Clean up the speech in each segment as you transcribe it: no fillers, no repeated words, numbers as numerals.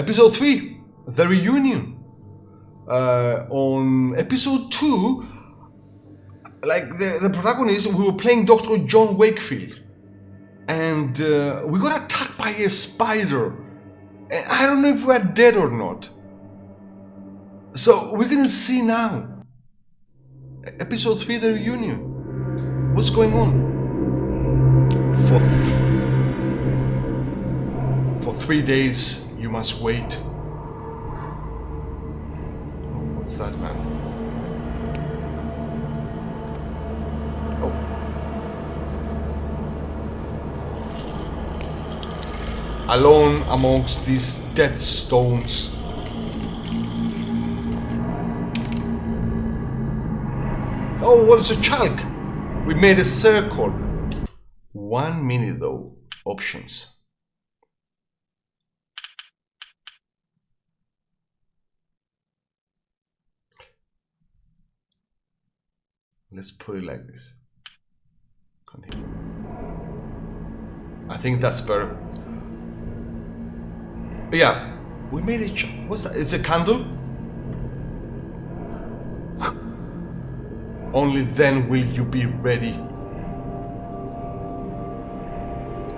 Episode 3, the reunion. On episode 2, like the protagonist, we were playing Dr. John Wakefield, and we got attacked by a spider. And I don't know if we're dead or not. So we're gonna see now. Episode 3, the reunion. What's going on? For 3 days, you must wait. What's that, man? Oh. Alone amongst these dead stones. Oh, what's a chalk? We made a circle. 1 minute though. Options. Let's put it like this. Continue. I think that's better. Yeah, we made it. What's that? It's a candle. Only then will you be ready.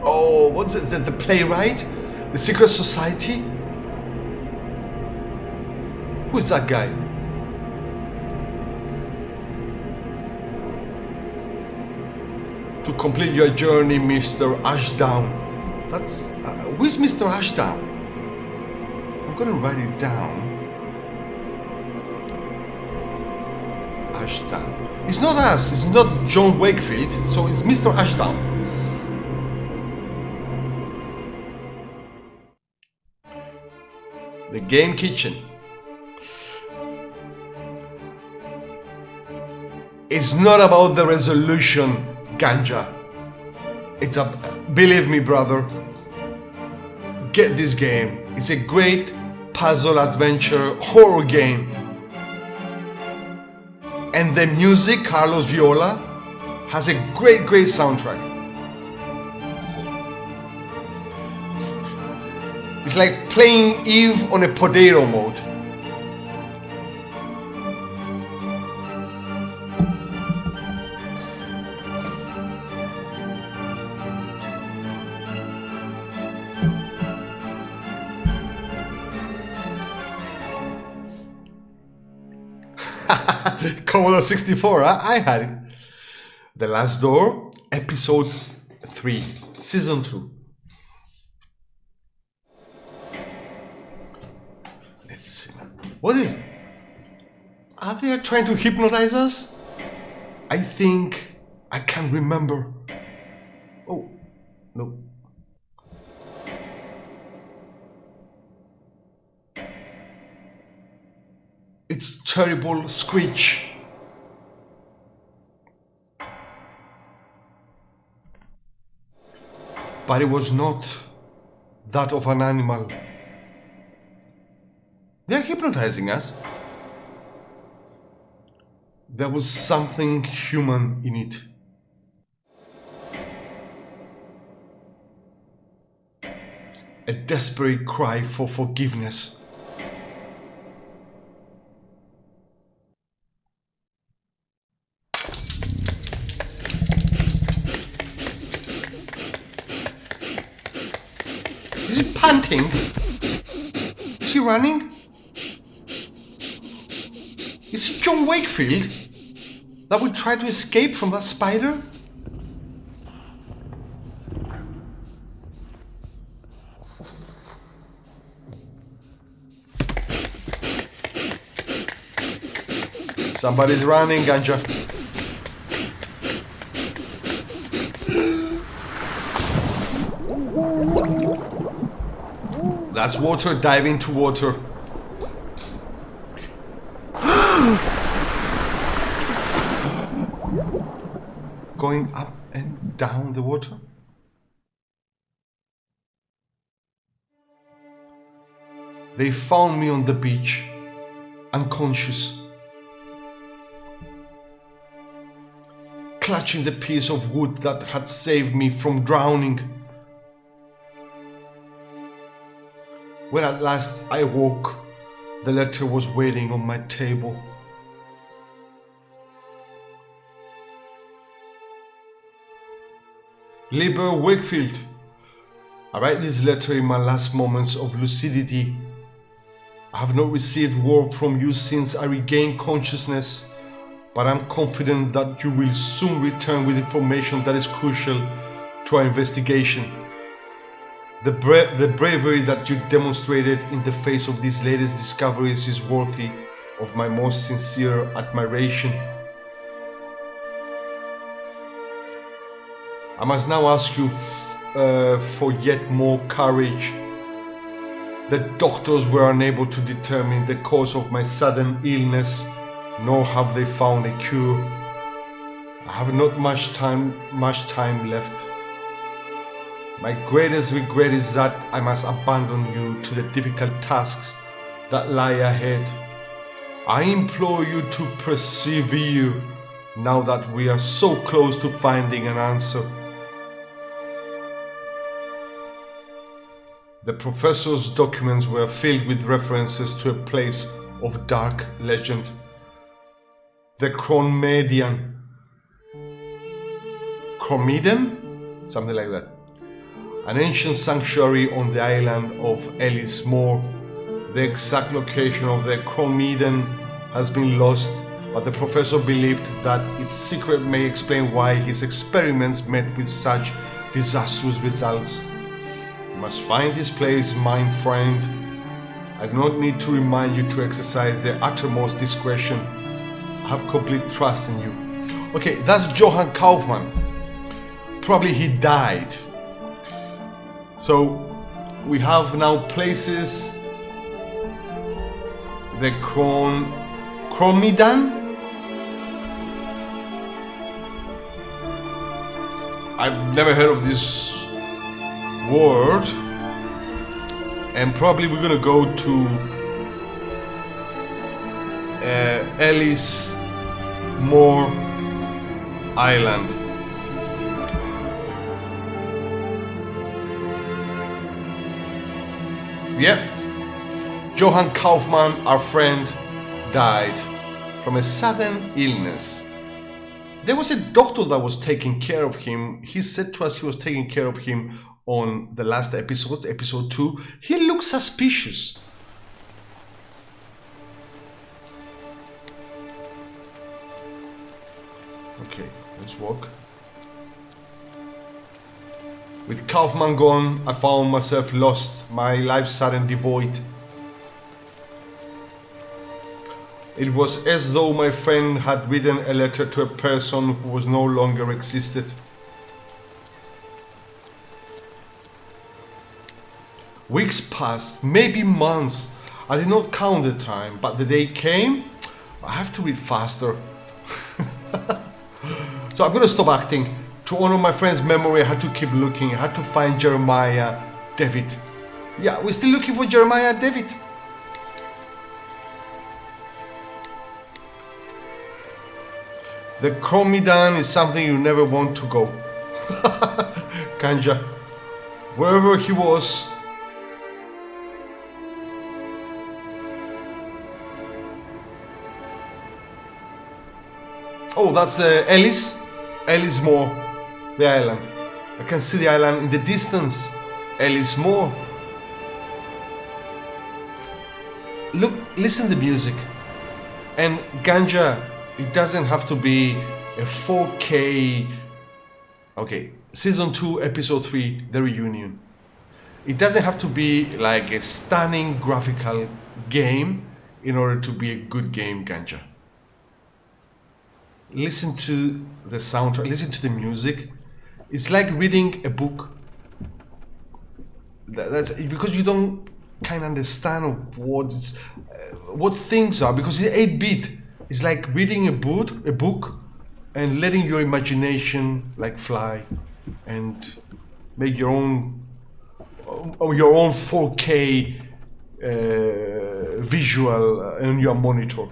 Oh, what's it? The playwright? The secret society? Who is that guy? To complete your journey, Mr. Ashdown. That's... who is Mr. Ashdown? I'm gonna write it down. Ashdown. It's not us, it's not John Wakefield, so it's Mr. Ashdown. The game kitchen. It's not about the resolution, Ganja. It's a... believe me, brother. Get this game. It's a great puzzle adventure horror game. And the music, Carlos Viola, has a great soundtrack. It's like playing Eve on a potato mode. Commodore 64, I had it. The Last Door, episode 3, season 2. Let's see. What is it? Are they trying to hypnotize us? I think I can remember. Oh, no. It's terrible screech. But it was not that of an animal. They're hypnotizing us. There was something human in it. A desperate cry for forgiveness. Is he panting? Is he running? Is it John Wakefield that would try to escape from that spider? Somebody's running, Ganja. That's water, dive into water. Going up and down the water. They found me on the beach, unconscious, clutching the piece of wood that had saved me from drowning. When at last I woke, the letter was waiting on my table. Lieber Wakefield, I write this letter in my last moments of lucidity. I have not received word from you since I regained consciousness, but I'm confident that you will soon return with information that is crucial to our investigation. The bravery that you demonstrated in the face of these latest discoveries is worthy of my most sincere admiration. I must now ask you for yet more courage. The doctors were unable to determine the cause of my sudden illness, nor have they found a cure. I have not much time left. My greatest regret is that I must abandon you to the difficult tasks that lie ahead. I implore you to persevere now that we are so close to finding an answer. The professor's documents were filled with references to a place of dark legend. The Cromedian. Something like that. An ancient sanctuary on the island of Ellis Moor. The exact location of the Cromedian has been lost, but the professor believed that its secret may explain why his experiments met with such disastrous results. You must find this place, my friend. I do not need to remind you to exercise the uttermost discretion. I have complete trust in you. Okay, that's Johann Kaufmann. Probably he died. So we have now places. The Cromedian. I've never heard of this word, and probably we're gonna go to Ellis Moor Island. Yep, Johann Kaufmann, our friend, died from a sudden illness. There was a doctor that was taking care of him. He said to us he was taking care of him on the last episode, episode 2. He looked suspicious. Okay, let's walk. With Kaufmann gone, I found myself lost, my life suddenly devoid. It was as though my friend had written a letter to a person who was no longer existed. Weeks passed, maybe months. I did not count the time, but the day came. I have to read faster. So I'm gonna stop acting. To honor my friend's memory, I had to keep looking. I had to find Jeremiah Devitt. Yeah, we're still looking for Jeremiah Devitt. The Cromedian is something you never want to go. Ganja. Wherever he was. Oh, that's Ellis Moor, the island. I can see the island in the distance. Ellis Moor. Look, listen to the music. And ganja, it doesn't have to be a 4K. Okay, season 2, episode 3, the reunion. It doesn't have to be like a stunning graphical game in order to be a good game, ganja. Listen to the soundtrack, listen to the music. It's like reading a book. That's because you don't kind of understand what things are, because it's 8-bit. It's like reading a book and letting your imagination like fly and make your own 4K visual on your monitor.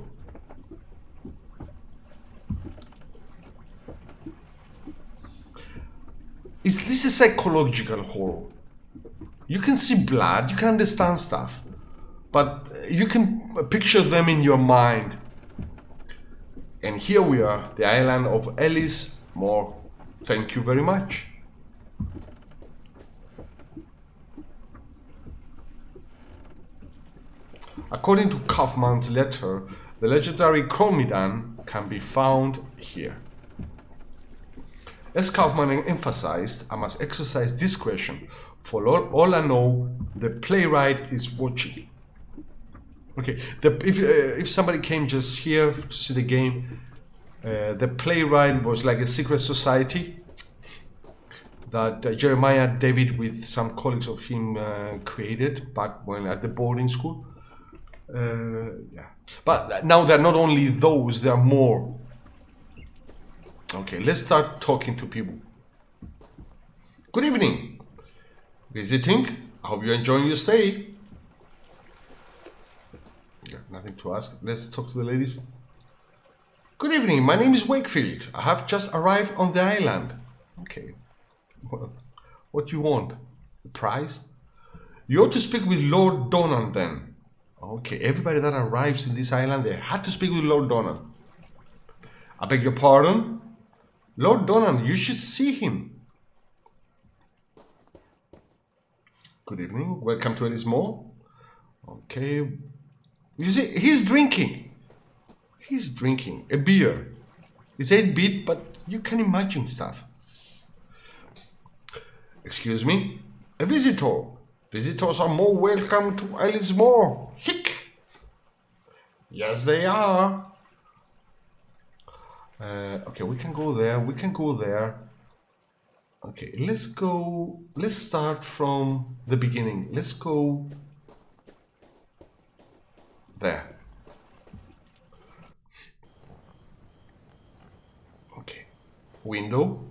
This is psychological horror. You can see blood, you can understand stuff, but you can picture them in your mind. And here we are, the island of Ellis Moore. Thank you very much. According to Kaufman's letter, the legendary Cromidan can be found here. As Kaufman emphasized, I must exercise discretion. For all I know, the playwright is watching. Okay, if somebody came just here to see the game, the playwright was like a secret society that Jeremiah Devitt with some colleagues of him created back when at the boarding school. Yeah, but now they're not only those, there are more. Okay, let's start talking to people. Good evening. Visiting? I hope you're enjoying your stay. Yeah, nothing to ask. Let's talk to the ladies. Good evening. My name is Wakefield. I have just arrived on the island. Okay. What do you want? The prize? You ought to speak with Lord Donan then. Okay, everybody that arrives in this island, they had to speak with Lord Donan. I beg your pardon? Lord Donan, you should see him. Good evening. Welcome to Ellis Moore. Okay. You see, he's drinking. He's drinking a beer. It's 8-bit, but you can imagine stuff. Excuse me? A visitor. Visitors are more welcome to Ellis Moore. Hick. Yes, they are. Okay, we can go there. We can go there. Okay, let's go. Let's start from the beginning. Let's go there. Okay, window.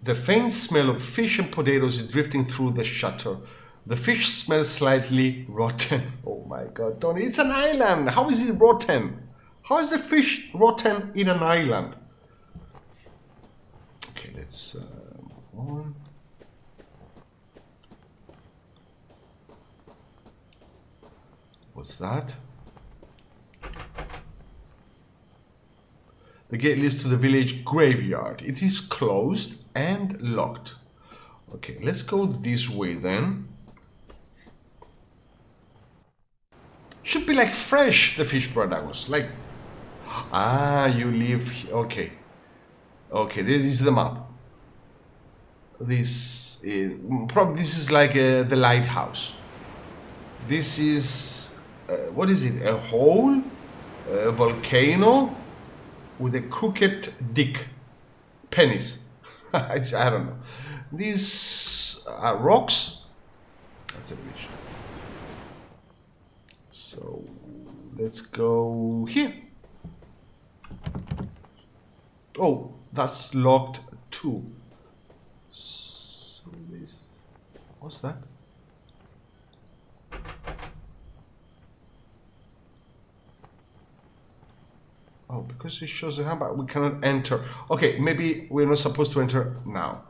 The faint smell of fish and potatoes is drifting through the shutter. The fish smells slightly rotten. Oh my God, Tony, it's an island. How is it rotten? How is the fish rotten in an island? Okay, let's move on. What's that? The gate leads to the village graveyard. It is closed and locked. Okay, let's go this way then. Should be like fresh, the fish products. Like, you live. Okay, okay. This is the map. This is probably like the lighthouse. This is what is it? A hole, a volcano with a crooked dick, penis. I don't know. These are rocks. That's a beach. So let's go here. Oh, that's locked too. So this, what's that? Oh, because it shows a hand, but we cannot enter. Okay, maybe we're not supposed to enter now.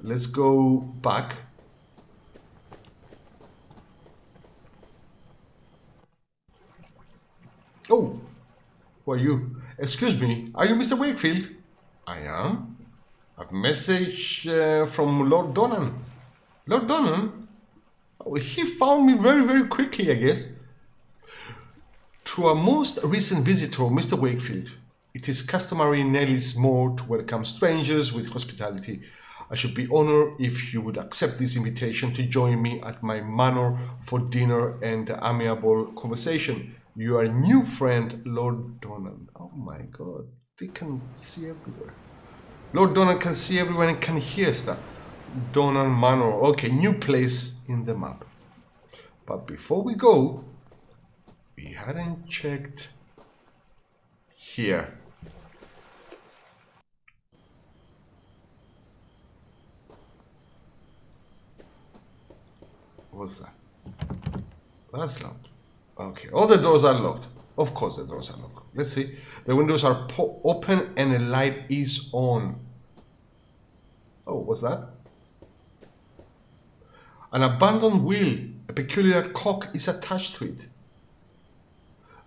Let's go back. Oh, who are you? Excuse me, are you Mr. Wakefield? I am. A message from Lord Donan. Lord Donan? Oh, he found me very, very quickly, I guess. To our most recent visitor, Mr. Wakefield, it is customary in Ellis Moore to welcome strangers with hospitality. I should be honored if you would accept this invitation to join me at my manor for dinner and amiable conversation. You are a new friend, Lord Donan. Oh my God, they can see everywhere. Lord Donan can see everyone and can hear stuff. Donan Manor, okay, new place in the map. But before we go, we hadn't checked here. What's that? That's locked. Okay, all the doors are locked. Of course the doors are locked. Let's see. The windows are open and the light is on. Oh, what's that? An abandoned wheel, a peculiar cock is attached to it.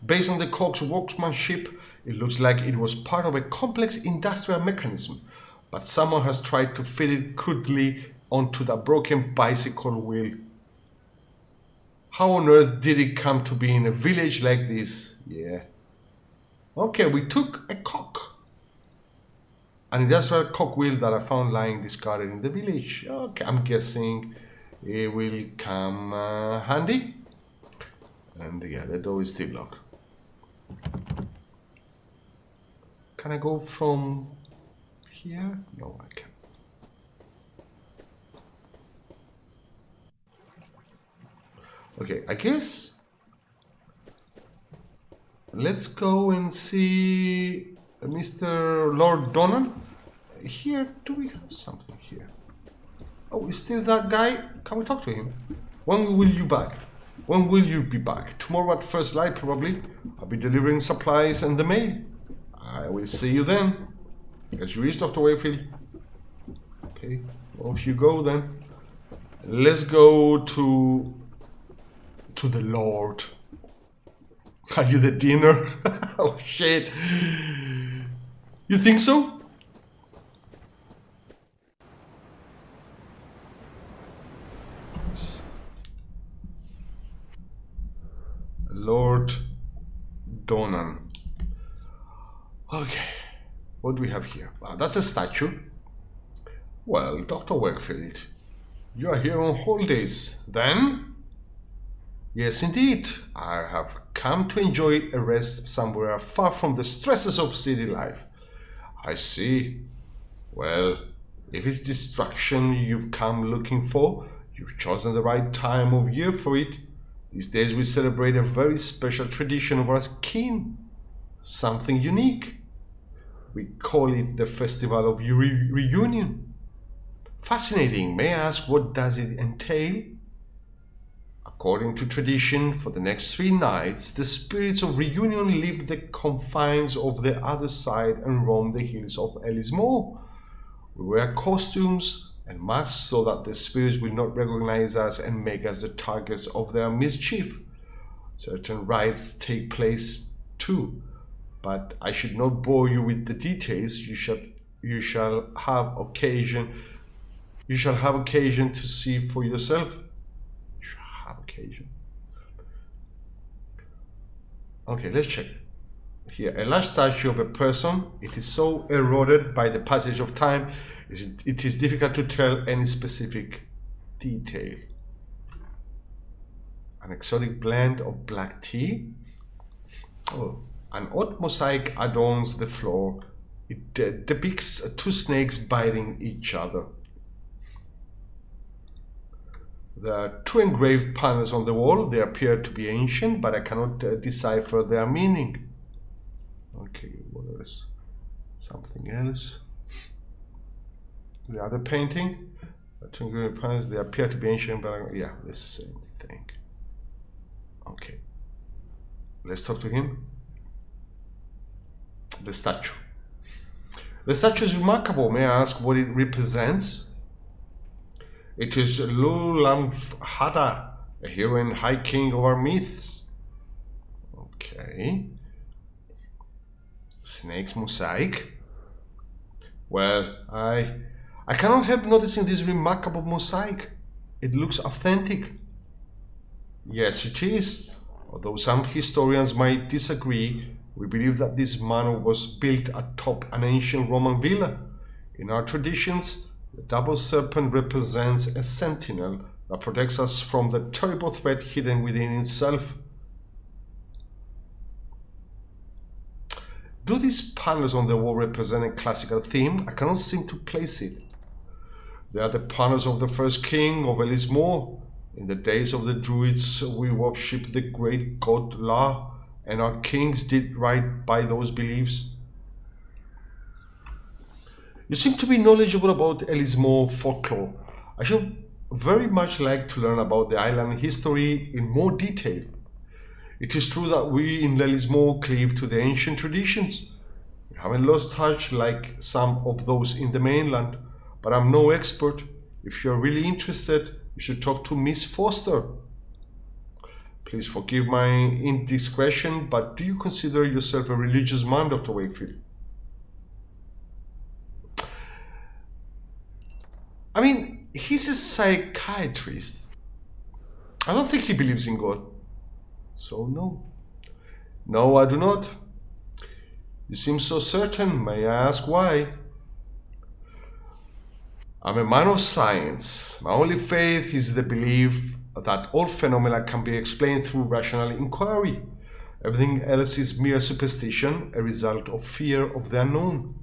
Based on the cock's workmanship, it looks like it was part of a complex industrial mechanism, but someone has tried to fit it crudely onto the broken bicycle wheel. How on earth did it come to be in a village like this? Yeah. Okay, we took a cock. An industrial cock wheel that I found lying discarded in the village. Okay, I'm guessing it will come handy. And yeah, the door is still locked. Can I go from here? No, I can't. Okay, I guess let's go and see Mr. Lord Donnan. Here, do we have something here? Oh, is still that guy? Can we talk to him? When will you back? When will you be back? Tomorrow at first light, probably. I'll be delivering supplies and the mail. I will see you then. As you wish, Dr. Wakefield. Okay, off you go then. Let's go to the Lord. Are you the dinner? Oh shit. You think so? Lord Donnan. Okay, what do we have here? That's a statue. Well, Dr. Wakefield, you are here on holidays, then? Yes, indeed. I have come to enjoy a rest somewhere far from the stresses of city life. I see. Well, if it's distraction you've come looking for, you've chosen the right time of year for it. These days we celebrate a very special tradition of our kin, something unique. We call it the Festival of Reunion. Fascinating. May I ask, what does it entail? According to tradition, for the next 3 nights, the spirits of reunion leave the confines of the other side and roam the hills of Ellismore. We wear costumes and masks so that the spirits will not recognize us and make us the targets of their mischief. Certain rites take place too, but I should not bore you with the details. You shall have occasion to see for yourself. Occasion. Okay, let's check. Here, a large statue of a person. It is so eroded by the passage of time, it is difficult to tell any specific detail. An exotic blend of black tea. Oh, an odd mosaic adorns the floor. It depicts 2 snakes biting each other. There are 2 engraved panels on the wall. They appear to be ancient, but I cannot decipher their meaning. Okay, what else? Something else. The other painting. 2 engraved panels. They appear to be ancient, but yeah, the same thing. Okay. Let's talk to him. The statue. The statue is remarkable. May I ask what it represents? It is Lulamhada, a hero and high king of our myths. Okay. Snake's mosaic. Well, I cannot help noticing this remarkable mosaic. It looks authentic. Yes, it is. Although some historians might disagree, we believe that this manor was built atop an ancient Roman villa. In our traditions, the double serpent represents a sentinel that protects us from the terrible threat hidden within itself. Do these panels on the wall represent a classical theme? I cannot seem to place it. They are the panels of the first king of Ellismore. In the days of the Druids, we worshipped the great god La, and our kings did right by those beliefs. You seem to be knowledgeable about Ellismore folklore. I should very much like to learn about the island history in more detail. It is true that we in Ellismore cleave to the ancient traditions. We haven't lost touch like some of those in the mainland, but I'm no expert. If you're really interested, You should talk to Miss Foster. Please forgive my indiscretion, but do you consider yourself a religious man, Dr. Wakefield? I mean, he's a psychiatrist. I don't think he believes in God. So no. No, I do not. You seem so certain. May I ask why? I'm a man of science. My only faith is the belief that all phenomena can be explained through rational inquiry. Everything else is mere superstition, a result of fear of the unknown.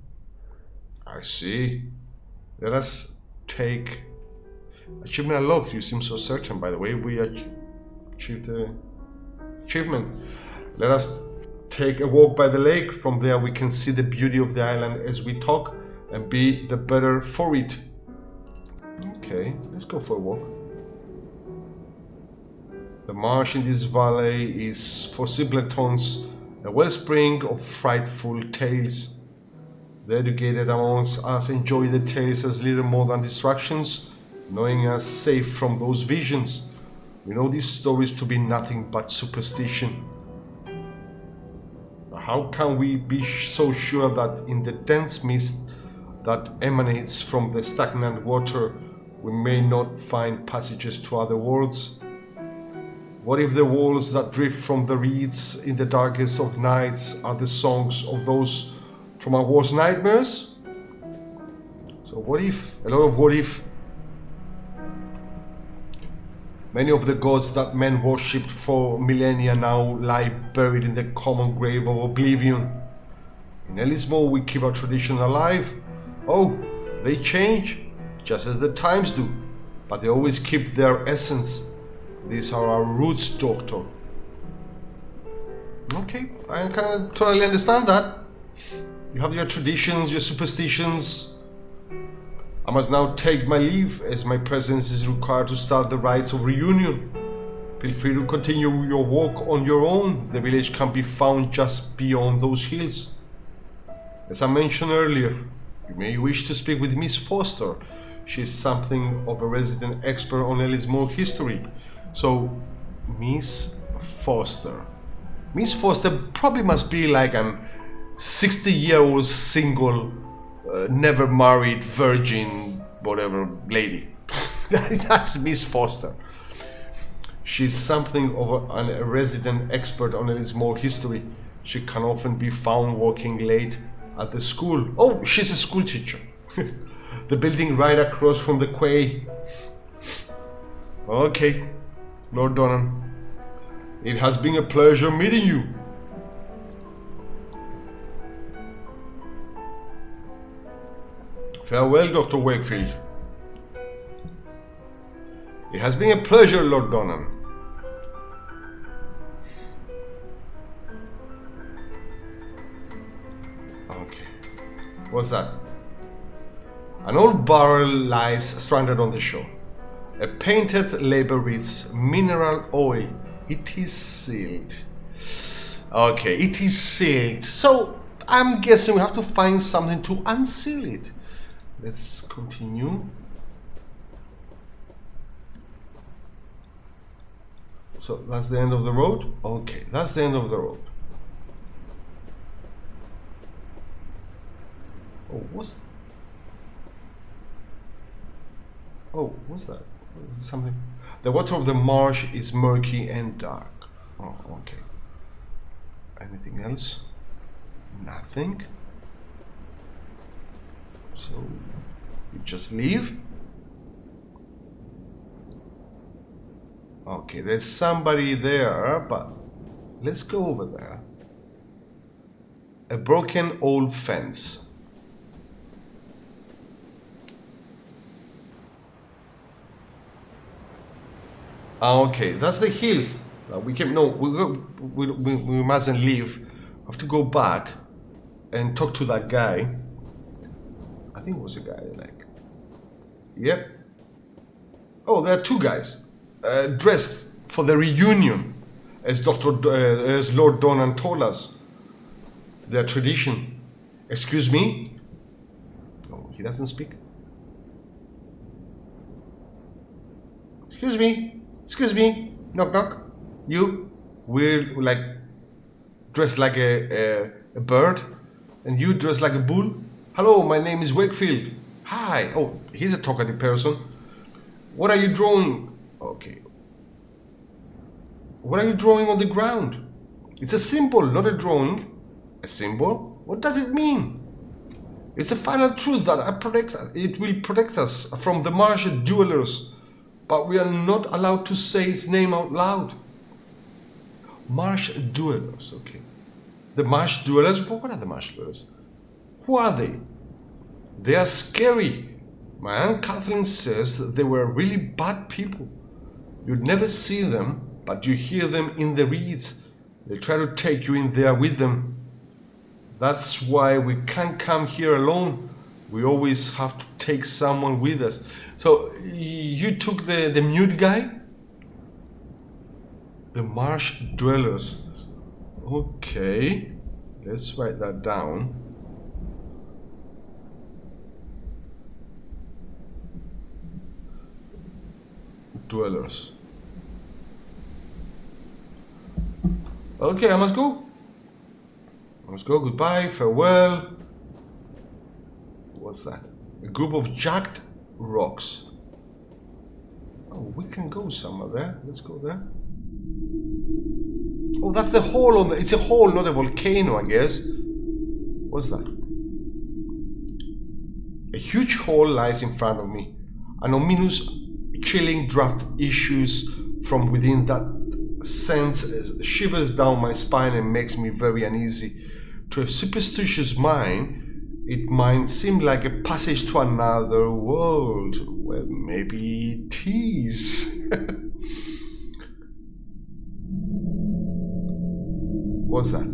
I see. Let us take achievement unlocked. You seem so certain. By the way, we achieved the achievement. Let us take a walk by the lake. From there we can see the beauty of the island as we talk and be the better for it. Okay, let's go for a walk. The marsh in this valley is for simpletons a wellspring of frightful tales. The educated amongst us enjoy the tales as little more than distractions, knowing us safe from those visions. We know these stories to be nothing but superstition. How can we be so sure that in the dense mist that emanates from the stagnant water, we may not find passages to other worlds? What if the walls that drift from the reeds in the darkest of nights are the songs of those from our worst nightmares? So what if? A lot of what if. Many of the gods that men worshipped for millennia now lie buried in the common grave of oblivion. In Ellismore we keep our tradition alive. Oh, they change, just as the times do, but they always keep their essence. These are our roots, Doctor. Okay, I can totally understand that. You have your traditions, your superstitions. I must now take my leave, as my presence is required to start the rites of reunion. Feel free to continue your walk on your own. The village can be found just beyond those hills. As I mentioned earlier, you may wish to speak with Miss Foster. She is something of a resident expert on Ellismore history. So, Miss Foster. Miss Foster probably must be like an 60-year-old single, never married, virgin, whatever lady. That's Miss Foster. She's something of a resident expert on Ellismore history. She can often be found working late at the school. Oh, she's a school teacher. The building right across from the quay. Okay, Lord Donan. It has been a pleasure meeting you. Farewell, Dr. Wakefield. It has been a pleasure, Lord Donan. Okay. What's that? An old barrel lies stranded on the shore. A painted label reads mineral oil. It is sealed. Okay, it is sealed. So I'm guessing we have to find something to unseal it. Let's continue. So that's the end of the road? Okay, that's the end of the road. Oh, what's that? Is it something? The water of the marsh is murky and dark. Oh, okay. Anything else? Nothing. So you just leave. Okay, there's somebody there, but let's go over there. A broken old fence. Okay, that's the hills. We can we mustn't leave. We have to go back and talk to that guy. I think it was a guy, like. Yep. Oh, there are two guys dressed for the reunion, as as Lord Donan told us. Their tradition. Excuse me? Oh, he doesn't speak. Excuse me, knock knock. You, we're like dressed like a bird, and you dressed like a bull. Hello, my name is Wakefield. Hi. Oh, he's a talkative person. What are you drawing? Okay. What are you drawing on the ground? It's a symbol, not a drawing. A symbol? What does it mean? It's a final truth that it will protect us from the marsh dwellers, but we are not allowed to say its name out loud. Marsh dwellers, okay. The marsh dwellers? But what are the marsh dwellers? Who are they? They are scary. My Aunt Kathleen says that they were really bad people. You'd never see them, but you hear them in the reeds. They try to take you in there with them. That's why we can't come here alone. We always have to take someone with us. So you took the mute guy? The marsh dwellers. Okay, let's write that down. Dwellers. Okay, I must go. Let's go, goodbye, farewell. What's that? A group of jagged rocks. Oh, we can go somewhere there. Let's go there. Oh, that's the hole on the... It's a hole, not a volcano, I guess. What's that? A huge hole lies in front of me. An ominous, chilling draft issues from within that sends shivers down my spine and makes me very uneasy. To a superstitious mind, it might seem like a passage to another world. Well, maybe it is. What's that?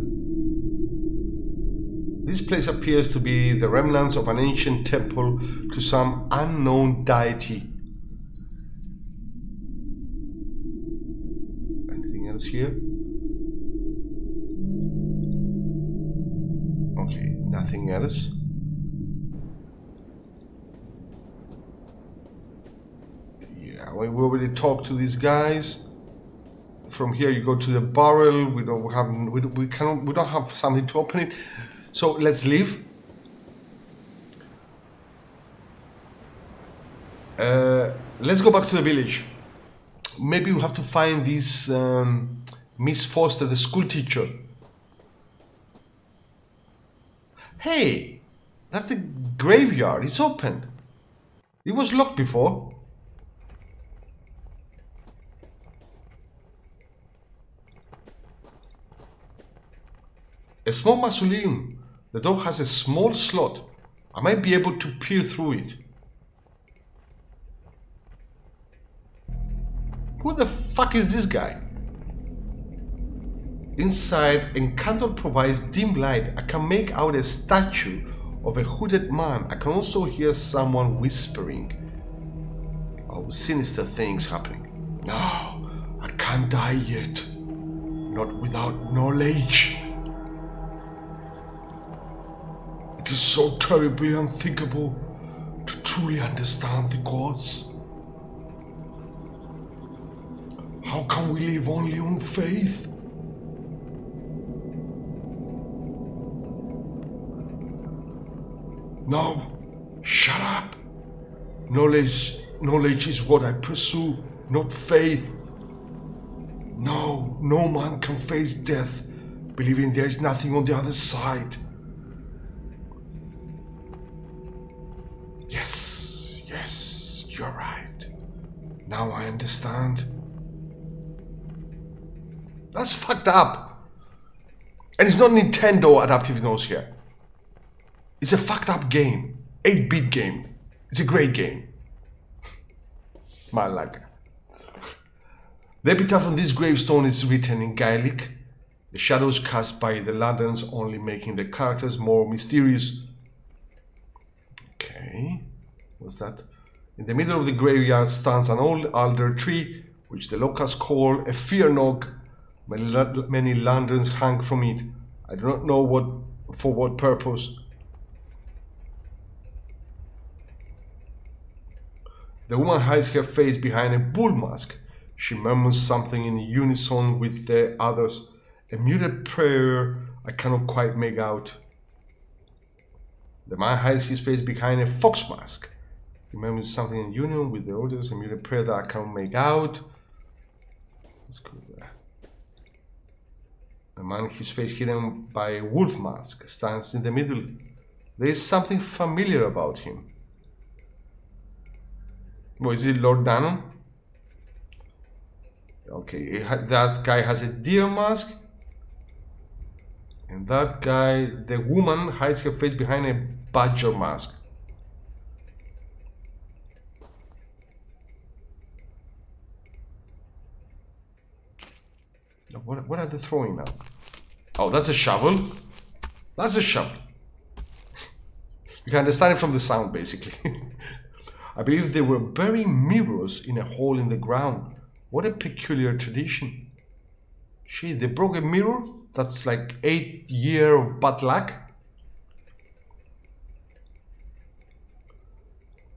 This place appears to be the remnants of an ancient temple to some unknown deity. Anything else here? Okay, nothing else. Yeah, we already talked to these guys. From here, you go to the barrel. We don't have something to open it. So let's leave. Let's go back to the village. Maybe we have to find this Miss Foster, the school teacher. Hey, that's the graveyard. It's open. It was locked before. A small mausoleum. The door has a small slot. I might be able to peer through it. Who the fuck is this guy? Inside, a candle provides dim light. I can make out a statue of a hooded man. I can also hear someone whispering. Oh, sinister things happening. No, I can't die yet. Not without knowledge. It is so terribly unthinkable to truly understand the gods. How can we live only on faith? No, shut up. Knowledge is what I pursue, not faith. No man can face death, believing there is nothing on the other side. Yes, you're right. Now I understand. That's fucked up. And it's not Nintendo Adaptive Notes here. It's a fucked up game. 8-bit game. It's a great game. Man like it. The epitaph on this gravestone is written in Gaelic. The shadows cast by the lanterns only making the characters more mysterious. Okay. What's that? In the middle of the graveyard stands an old alder tree, which the locals call a fearnog. Many lanterns hang from it. I do not know for what purpose. The woman hides her face behind a bull mask. She murmurs something in unison with the others. A muted prayer I cannot quite make out. The man hides his face behind a fox mask. He murmurs something in union with the others. A muted prayer that I cannot make out. Let's go there. The man, his face hidden by a wolf mask, stands in the middle. There is something familiar about him. Well, is it Lord Dannon? Okay, that guy has a deer mask. And that guy, the woman, hides her face behind a badger mask. What are they throwing now? Oh, that's a shovel. That's a shovel. You can understand it from the sound, basically. I believe they were burying mirrors in a hole in the ground. What a peculiar tradition. Gee, they broke a mirror? That's like 8 years of bad luck.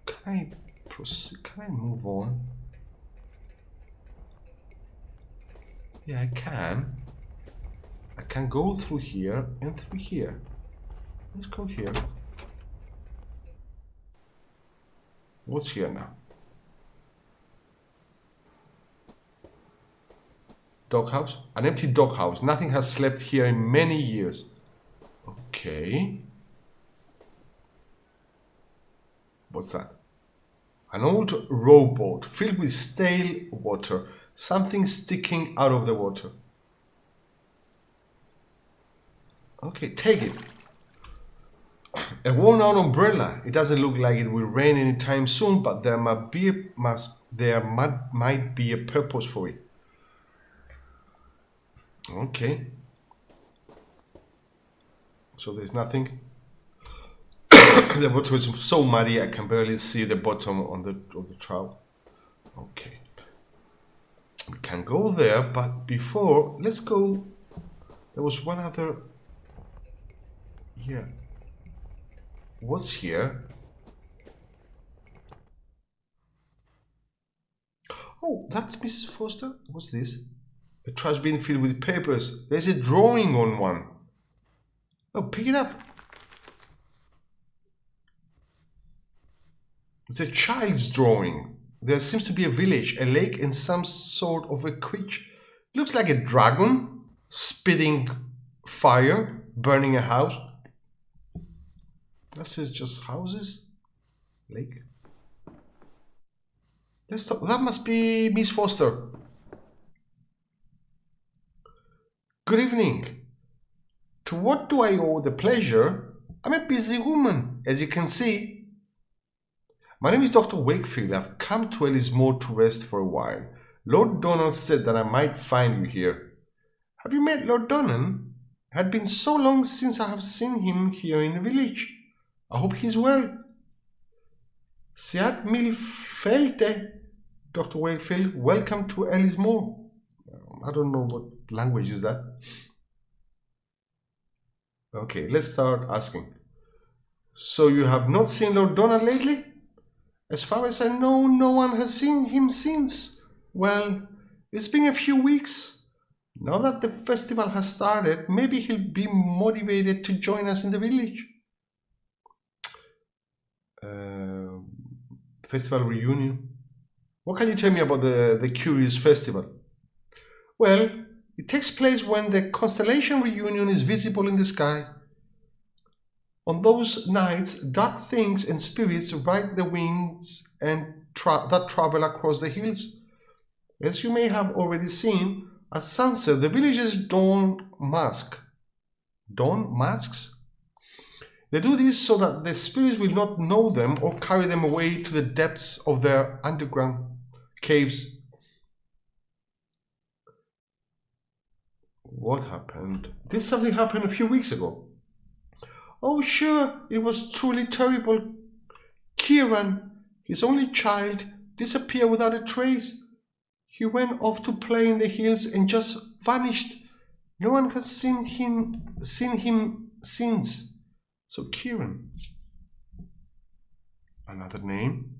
Can I proceed? Can I move on? Yeah, I can. I can go through here and through here. Let's go here. What's here now? Doghouse? An empty doghouse. Nothing has slept here in many years. Okay. What's that? An old rowboat filled with stale water. Something sticking out of the water. Okay, take it. A worn-out umbrella. It doesn't look like it will rain anytime soon, but there might be a purpose for it. Okay. So there's nothing. The water is so muddy I can barely see the bottom of the trout. Okay. We can go there, but before, let's go. There was one other. Yeah. What's here? Oh, that's Mrs. Foster. What's this? A trash bin filled with papers. There's a drawing on one. Oh, pick it up. It's a child's drawing. There seems to be a village, a lake, and some sort of a creature. Looks like a dragon spitting fire, burning a house. This is just houses. Lake. Let's talk. That must be Miss Foster. Good evening. To what do I owe the pleasure? I'm a busy woman, as you can see. My name is Dr. Wakefield. I've come to Ellismore to rest for a while. Lord Donald said that I might find you here. Have you met Lord Donnan? It had been so long since I have seen him here in the village. I hope he's well. Siat mil felte, Dr. Wakefield. Welcome to Ellismore. I don't know what language is that. Okay, let's start asking. So you have not seen Lord Donald lately? As far as I know, no one has seen him since. Well, it's been a few weeks. Now that the festival has started, maybe he'll be motivated to join us in the village. Festival reunion. What can you tell me about the curious festival? Well, it takes place when the constellation reunion is visible in the sky. On those nights, dark things and spirits ride the wings and that travel across the hills. As you may have already seen, at sunset, the villagers don masks. Don masks? They do this so that the spirits will not know them or carry them away to the depths of their underground caves. What happened? Did something happen a few weeks ago? Oh, sure, it was truly terrible. Kieran, his only child, disappeared without a trace. He went off to play in the hills and just vanished. No one has seen him since. So Kieran. Another name?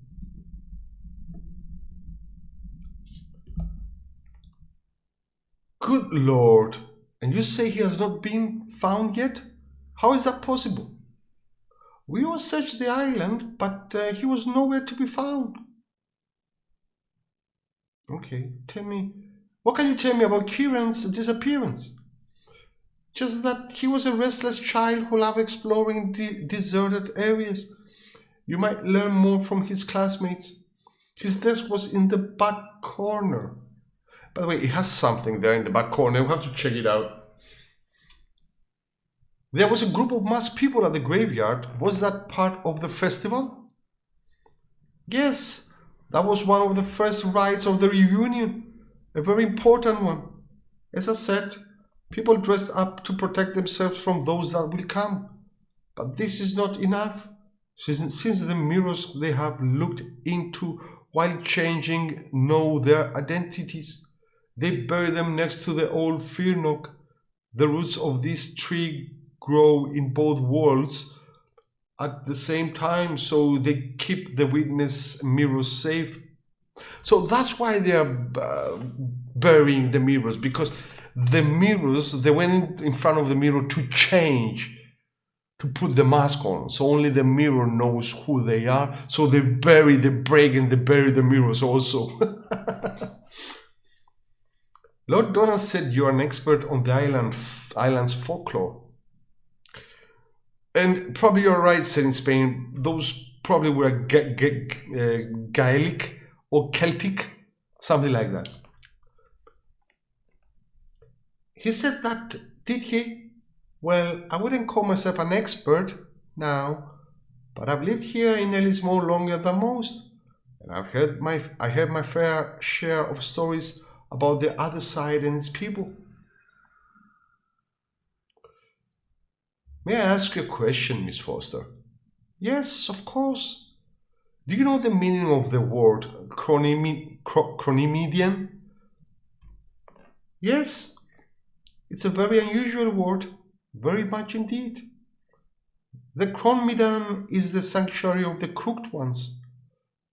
Good Lord. And you say he has not been found yet? How is that possible? We all searched the island, but he was nowhere to be found. Okay, tell me, what can you tell me about Kieran's disappearance? Just that he was a restless child who loved exploring deserted areas. You might learn more from his classmates. His desk was in the back corner. By the way, it has something there in the back corner. We'll have to check it out. There was a group of masked people at the graveyard. Was that part of the festival? Yes, that was one of the first rites of the reunion. A very important one. As I said, people dressed up to protect themselves from those that will come. But this is not enough. Since the mirrors they have looked into while changing know their identities, they bury them next to the old firnock. The roots of this tree grow in both worlds at the same time, so they keep the witness mirrors safe. So that's why they are burying the mirrors, because the mirrors, they went in front of the mirror to change, to put the mask on, so only the mirror knows who they are. So they break and they bury the mirrors also. Lord Donald said you're an expert on the island's folklore. And probably you're right, said in Spain, those probably were Gaelic or Celtic, something like that. He said that, did he? Well, I wouldn't call myself an expert now, but I've lived here in Ellismore longer than most, and I heard my fair share of stories about the other side and its people. May I ask you a question, Miss Foster? Yes, of course. Do you know the meaning of the word chronimedian? Yes, it's a very unusual word, very much indeed. The Chronmidan is the sanctuary of the crooked ones.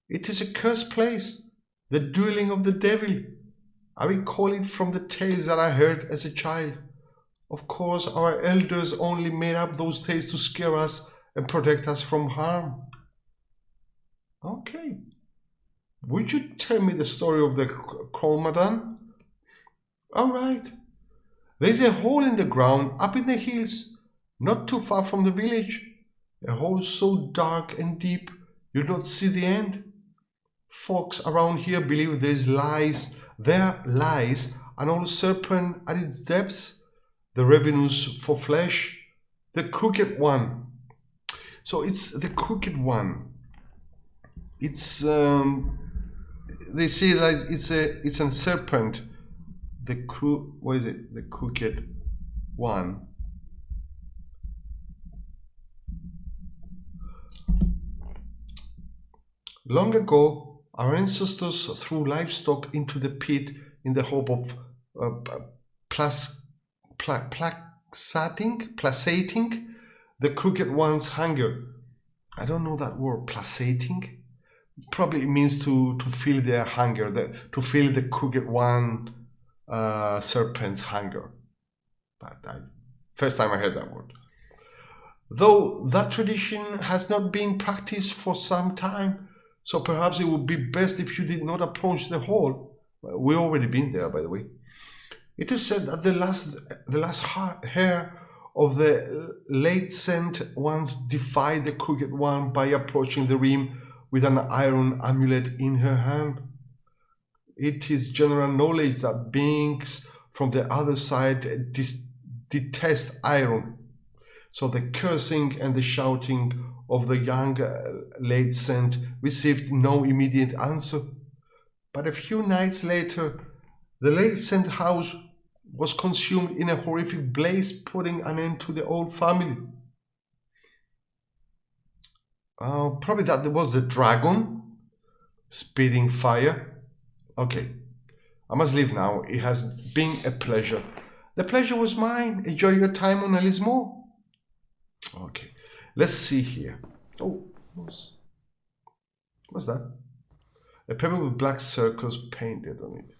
It is a cursed place, the dwelling of the devil. I recall it from the tales that I heard as a child. Of course, our elders only made up those tales to scare us and protect us from harm. Okay. Would you tell me the story of the Chronmidan? All right. There's a hole in the ground up in the hills, not too far from the village. A hole so dark and deep you don't see the end. Folks around here believe there lies an old serpent at its depths, the ravenous for flesh, the crooked one. So it's the crooked one. It's they say that it's a serpent. The crooked one. Long ago, our ancestors threw livestock into the pit in the hope of placating the crooked one's hunger. I don't know that word, placating. Probably it means to feel their hunger, to feel the crooked one serpent's hunger. But first time I heard that word. Though that tradition has not been practiced for some time, so perhaps it would be best if you did not approach the hole. We've already been there, by the way. It is said that the last hair of the late saint once defied the crooked one by approaching the rim with an iron amulet in her hand. It is general knowledge that beings from the other side detest iron. So the cursing and the shouting of the young late saint received no immediate answer. But a few nights later, the late saint's house was consumed in a horrific blaze, putting an end to the old family. Probably that was the dragon spitting fire. Okay, I must leave now. It has been a pleasure. The pleasure was mine. Enjoy your time on Ellismore. Okay, let's see here. Oh, what's that? A paper with black circles painted on it.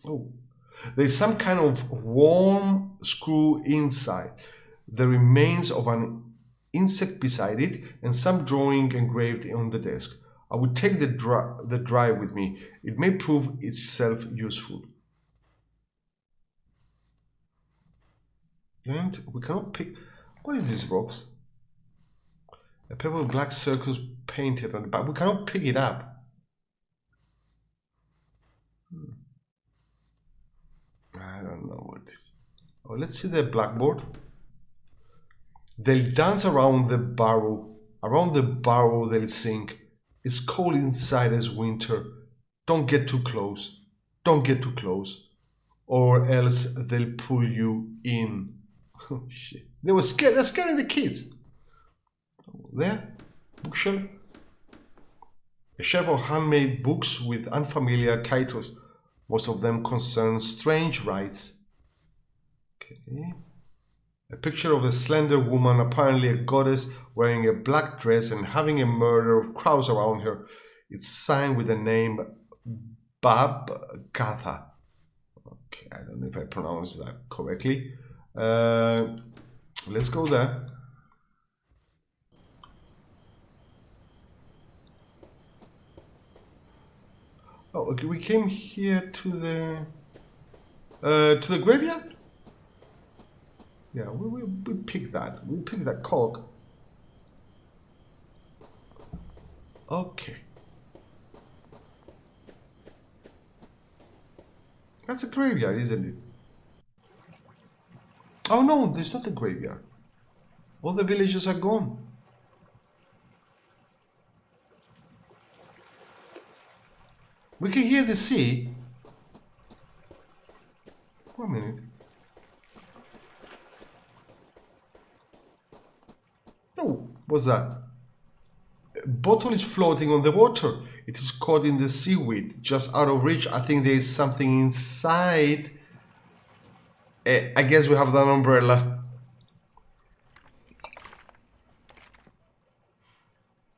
Oh, there's some kind of worm screw inside. The remains of an insect beside it, and some drawing engraved on the desk. I would take the drive with me. It may prove itself useful. And we cannot pick. What is this rocks? A paper with black circles painted on the back. We cannot pick it up. I don't know what it is. Oh, let's see the blackboard. They'll dance around the barrow. Around the barrow they'll sing. It's cold inside as winter. Don't get too close. Don't get too close. Or else they'll pull you in. Oh shit. They were scared. They're scaring the kids. There. Bookshelf. A shelf of handmade books with unfamiliar titles. Most of them concern strange rites. Okay. A picture of a slender woman, apparently a goddess, wearing a black dress and having a murder of crows around her. It's signed with the name Bab Gatha. Okay, I don't know if I pronounced that correctly. Let's go there. Oh, okay, we came here to the graveyard. Yeah, we pick that. We pick that cog. Okay. That's a graveyard, isn't it? Oh no, there's not a graveyard. All the villages are gone. We can hear the sea. Wait a minute. Oh, what's that? A bottle is floating on the water. It is caught in the seaweed, just out of reach. I think there is something inside. I guess we have that umbrella.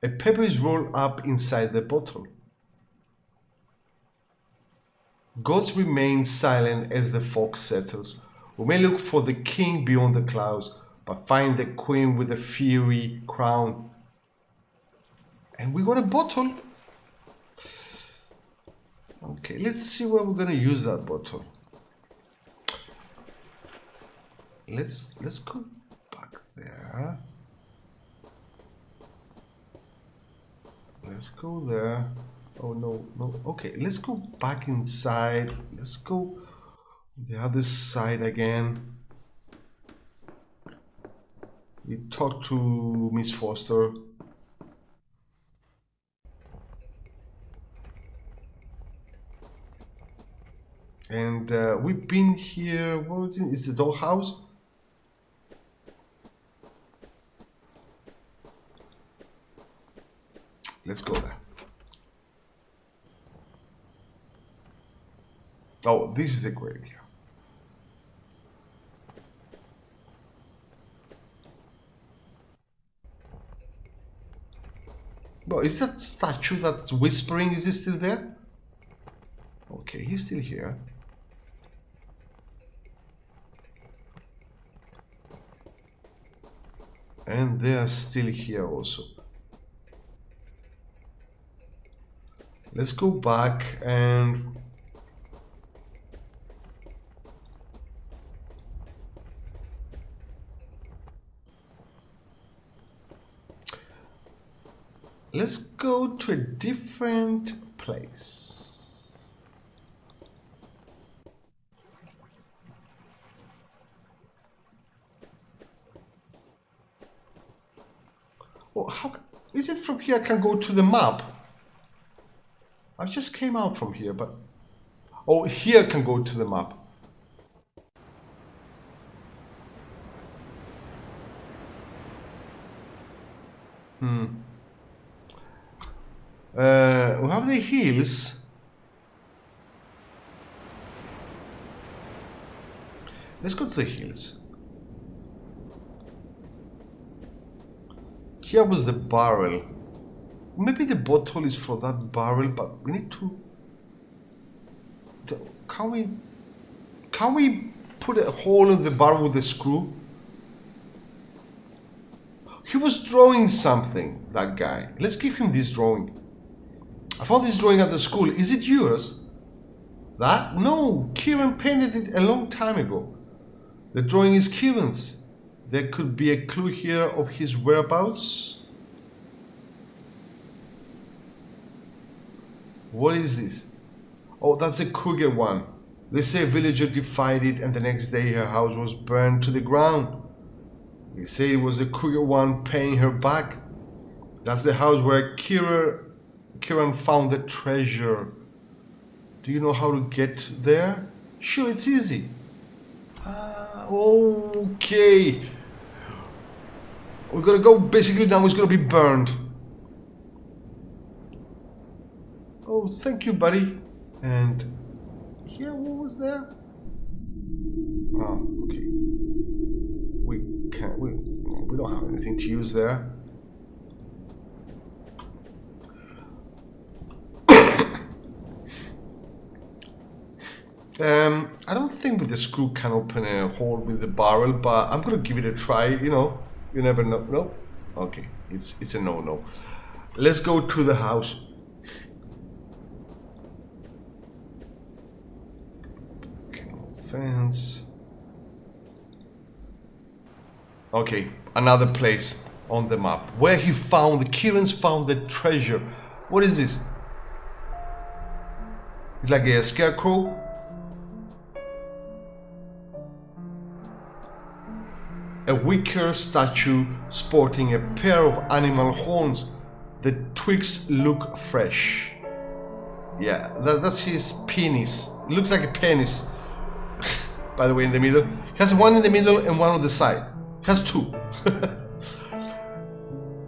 A paper is rolled up inside the bottle. Gods remain silent as the fog settles. We may look for the king beyond the clouds, but find the queen with a fiery crown. And we got a bottle. Okay, let's see where we're gonna use that bottle. Let's go back there. Let's go there. Oh no, no. Okay, let's go back inside. Let's go the other side again. We talked to Miss Foster. And we've been here. What was it? Is the dollhouse? Let's go there. Oh, this is the graveyard. Well, is that statue that's whispering? Is he still there? Okay, he's still here. And they are still here also. Let's go back and let's go to a different place. Oh, how is it from here I can go to the map? I just came out from here, but oh, here I can go to the map. We have the hills. Let's go to the hills. Here was the barrel. Maybe the bottle is for that barrel, but we need to... Can we put a hole in the bar with a screw? He was drawing something, that guy. Let's give him this drawing. I found this drawing at the school. Is it yours? That? No, Kieran painted it a long time ago. The drawing is Kieran's. There could be a clue here of his whereabouts. What is this? Oh, that's the Kruger one. They say a villager defied it and the next day her house was burned to the ground. They say it was the Kruger one paying her back. That's the house where Kieran found the treasure. Do you know how to get there? Sure, it's easy. Okay. We're gonna go, basically now it's gonna be burned. Oh, thank you, buddy. And here, what was there? Oh, okay. We don't have anything to use there. I don't think with the screw can open a hole with the barrel, but I'm gonna give it a try. You know, you never know. No, okay, it's a no. Let's go to the house. Okay, no fence. Okay, another place on the map where Kieran's found the treasure. What is this? It's like a scarecrow. A wicker statue sporting a pair of animal horns. The twigs look fresh. Yeah, that's his penis. It looks like a penis. By the way, in the middle. He has one in the middle and one on the side. He has two.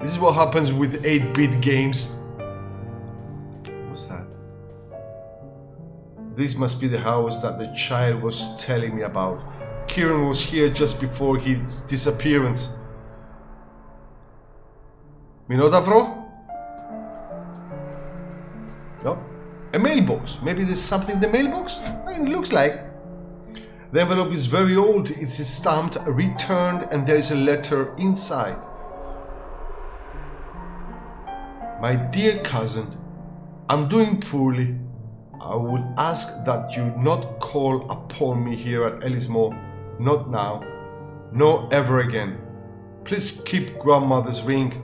This is what happens with 8-bit games. What's that? This must be the house that the child was telling me about. Kieran was here just before his disappearance. Minotavro? No? A mailbox. Maybe there's something in the mailbox? It looks like. The envelope is very old. It is stamped returned and there is a letter inside. My dear cousin, I'm doing poorly. I would ask that you not call upon me here at Ellismore. Not now, nor ever again. Please keep grandmother's ring.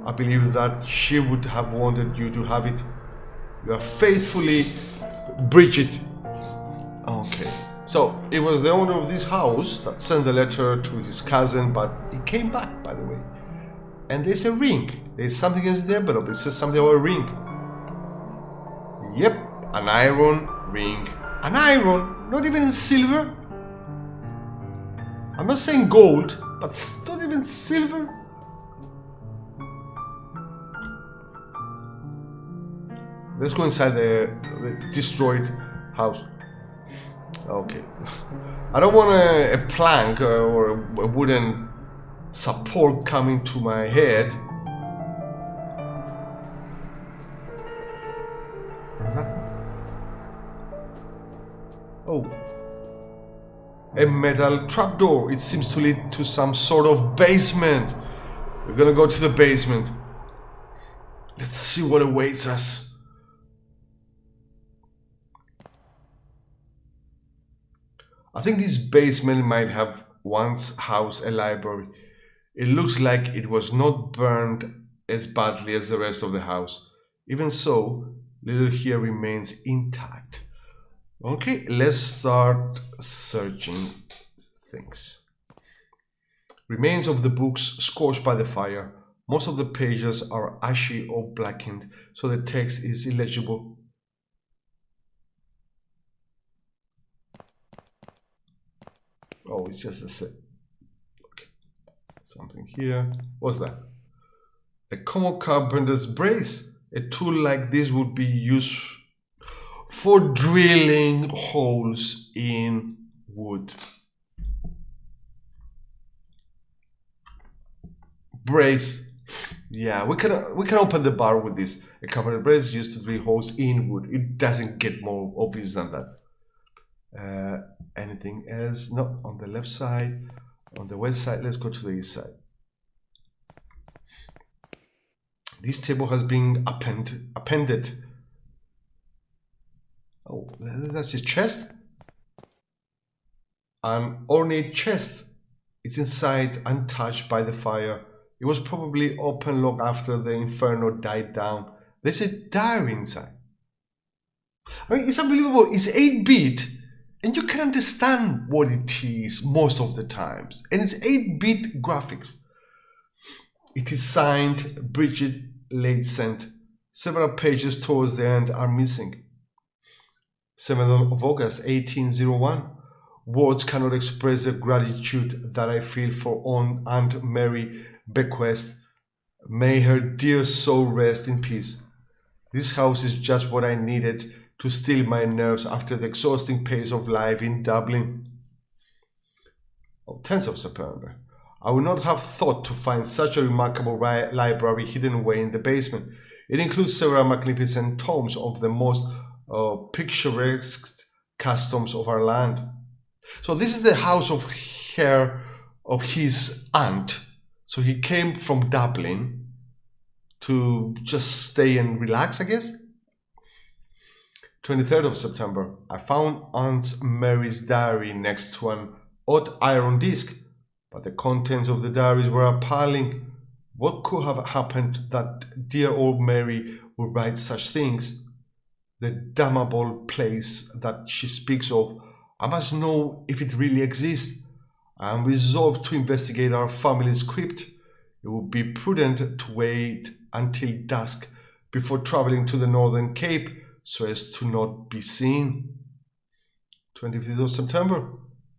I believe that she would have wanted you to have it. You are faithfully, Bridget. Okay, so it was the owner of this house that sent the letter to his cousin, but it came back, by the way. And there's a ring. There's something in the envelope. It says something about a ring. Yep, an iron ring. An iron, not even in silver. I'm not saying gold, but not even silver. Let's go inside the destroyed house. Okay. I don't want a plank or a wooden support coming to my head. Nothing. Oh. A metal trapdoor. It seems to lead to some sort of basement. We're gonna go to the basement. Let's see what awaits us. I think this basement might have once housed a library. It looks like it was not burned as badly as the rest of the house. Even so, little here remains intact. Okay, let's start searching things. Remains of the books scorched by the fire. Most of the pages are ashy or blackened, so the text is illegible. Oh, it's just a set. Okay. Something here. What's that? A common carpenter's brace. A tool like this would be used for drilling holes in wood. Brace. Yeah, we can open the bar with this. A carpenter brace used to drill holes in wood. It doesn't get more obvious than that. Anything else? No, on the left side, on the west side. Let's go to the east side. This table has been appended. Oh, that's a chest. An ornate chest. It's inside, untouched by the fire. It was probably open long after the inferno died down. There's a diary inside. I mean, it's unbelievable. It's 8-bit, and you can understand what it is most of the times. And it's 8-bit graphics. It is signed Bridget Ladescent. Several pages towards the end are missing. 7th of August 1801. Words cannot express the gratitude that I feel for Aunt Mary Bequest. May her dear soul rest in peace. This house is just what I needed to still my nerves after the exhausting pace of life in Dublin. 10th of September. I would not have thought to find such a remarkable library hidden away in the basement. It includes several magnificent tomes of the most picturesque customs of our land. So this is the house of his aunt. So he came from Dublin to just stay and relax, I guess. 23rd of September. I found Aunt Mary's diary next to an odd iron disc. But the contents of the diaries were appalling. What could have happened that dear old Mary would write such things? The damnable place that she speaks of, I must know if it really exists. I am resolved to investigate our family's crypt. It would be prudent to wait until dusk before traveling to the Northern Cape so as to not be seen. 25th of September.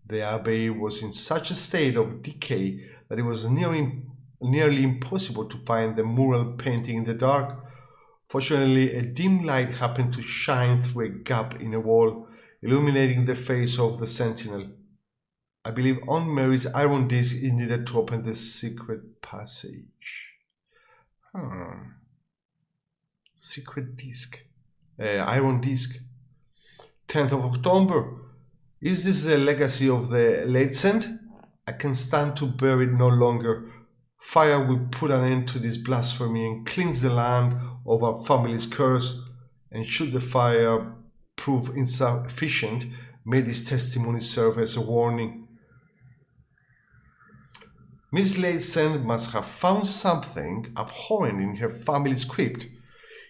The abbey was in such a state of decay that it was nearly impossible to find the mural painting in the dark. Fortunately, a dim light happened to shine through a gap in a wall, illuminating the face of the sentinel. I believe Aunt Mary's iron disc is needed to open the secret passage. Secret disc. Iron disc. 10th of October. Is this the legacy of the Ladescent? I can stand to bear it no longer. Fire will put an end to this blasphemy and cleanse the land of our family's curse. And should the fire prove insufficient, may this testimony serve as a warning. Miss Ladescent must have found something abhorrent in her family's crypt.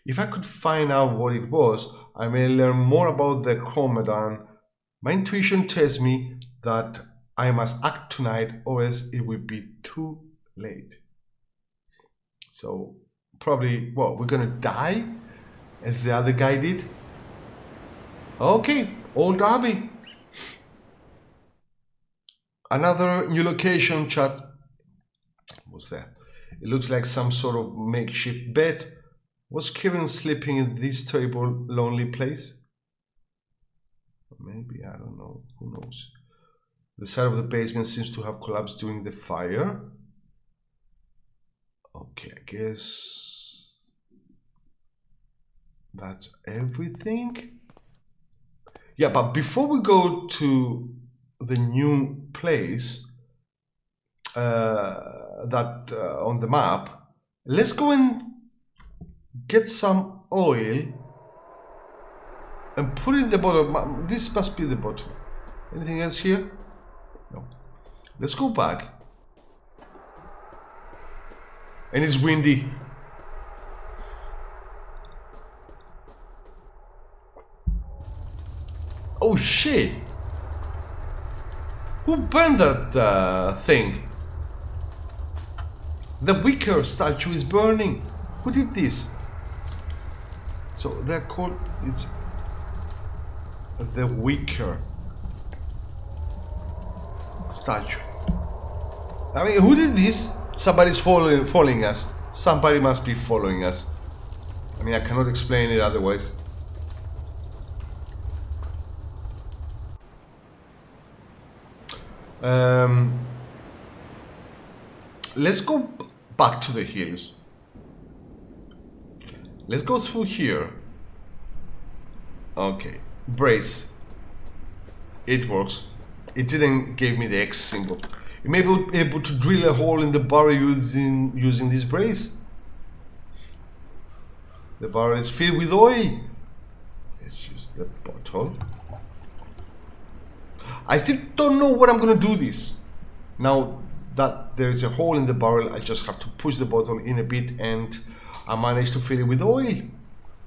If I could find out what it was, I may learn more about the Chromadan. My intuition tells me that I must act tonight or else it will be too late. So probably, we're gonna die as the other guy did? Okay, Old Abbey. Another new location, chat. What's that? It looks like some sort of makeshift bed. Was Kieran sleeping in this terrible, lonely place? Maybe, I don't know, who knows. The side of the basement seems to have collapsed during the fire. Okay, I guess that's everything. Yeah, but before we go to the new place on the map, let's go and get some oil and put it in the bottom. This must be the bottom. Anything else here? No. Let's go back. And it's windy. Oh shit! Who burned that thing? The wicker statue is burning. Who did this? So they're called, it's the wicker statue. I mean, who did this? Somebody's following us. Somebody must be following us. I mean, I cannot explain it otherwise. Let's go back to the hills. Let's go through here. Okay, brace. It works. It didn't give me the X symbol. You may be able to drill a hole in the barrel using this brace. The barrel is filled with oil. Let's use the bottle. I still don't know what I'm gonna do this. Now that there is a hole in the barrel, I just have to push the bottle in a bit and I managed to fill it with oil.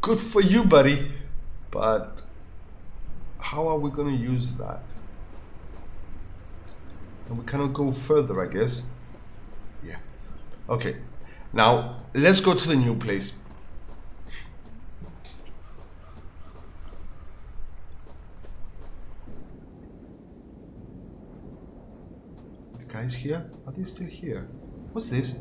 Good for you, buddy. But how are we gonna use that? And we cannot go further, I guess. Yeah. Okay. Now let's go to the new place. The guys here? Are they still here? What's this?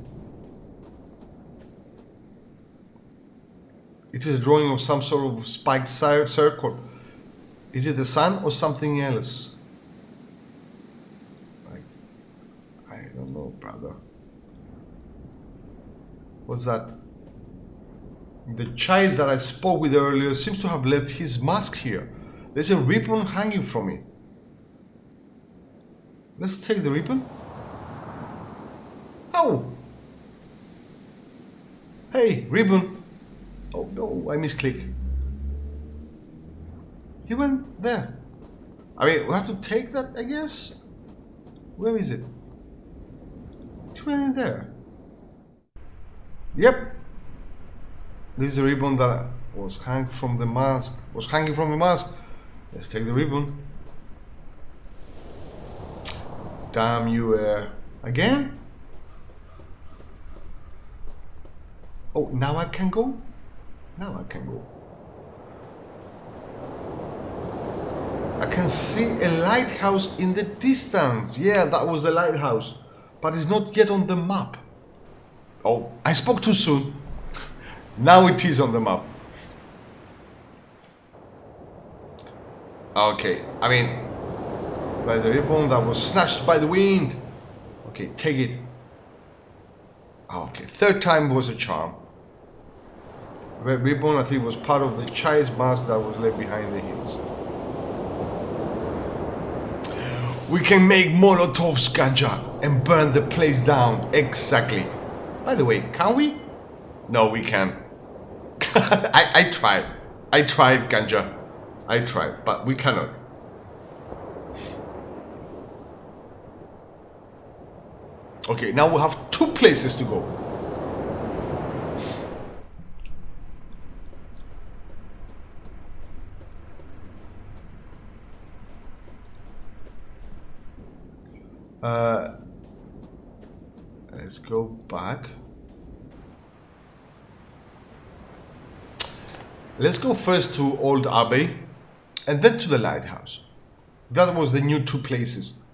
It is a drawing of some sort of spiked circle. Is it the sun or something else? I don't know, brother. What's that? The child that I spoke with earlier seems to have left his mask here. There's a ribbon hanging from it. Let's take the ribbon. Oh! Hey, ribbon! Oh no, I misclicked. He went there. I mean, we have to take that, I guess? Where is it? It went in there. Yep. This is a ribbon that was hanging from the mask. Let's take the ribbon. Damn you, again? Oh, now I can go? Now I can go. I can see a lighthouse in the distance. Yeah, that was the lighthouse. But it's not yet on the map. Oh, I spoke too soon. Now it is on the map. Okay, I mean, there's a ribbon that was snatched by the wind. Okay, take it. Okay, third time was a charm. Red ribbon, I think, was part of the child's mask that was left behind the hills. We can make Molotovs, Ganja, and burn the place down. Exactly. By the way, can we? No, we can't. I tried. I tried, Ganja. I tried, but we cannot. Okay, now we have 2 places to go. Let's go back. Let's go first to Old Abbey and then to the lighthouse. That was the new 2 places.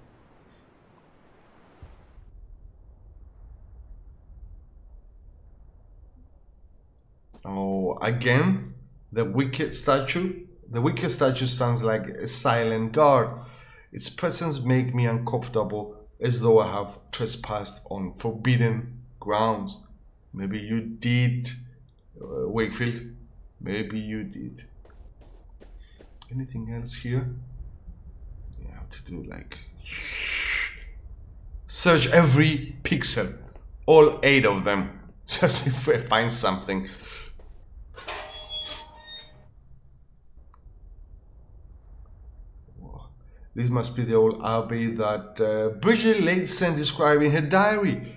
Oh, again, the wicked statue. The wicked statue stands like a silent guard. Its presence makes me uncomfortable, as though I have trespassed on forbidden grounds. Maybe you did, Wakefield. Maybe you did. Anything else here? You have to do like... search every pixel. All 8 of them. Just if I find something. This must be the old abbey that Bridget Latson described in her diary.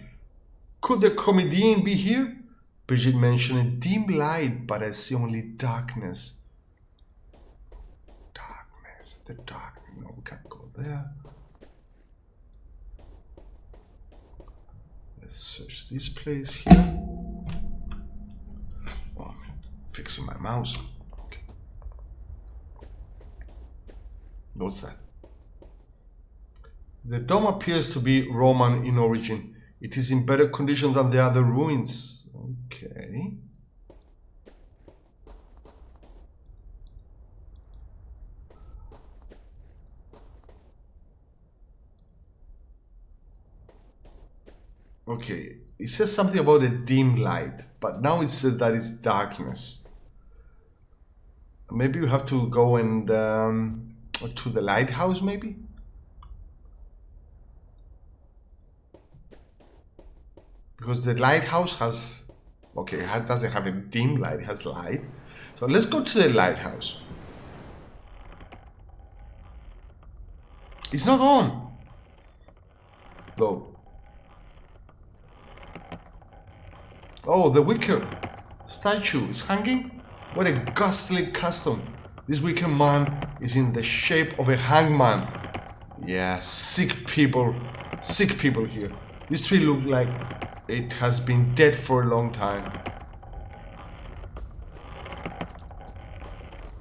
Could the comedian be here? Bridget mentioned a dim light, but I see only darkness. Darkness, the darkness. No, we can't go there. Let's search this place here. Oh, I'm fixing my mouse. Okay. What's that? The dome appears to be Roman in origin. It is in better condition than the other ruins. Okay. Okay, it says something about a dim light, but now it says that it's darkness. Maybe you have to go and Or to the lighthouse, maybe? Because the lighthouse has... Okay, it doesn't have a dim light, it has light. So let's go to the lighthouse. It's not on, though. Oh, the wicker statue is hanging? What a ghastly custom. This wicker man is in the shape of a hangman. Yeah, sick people here. This tree looks like it has been dead for a long time.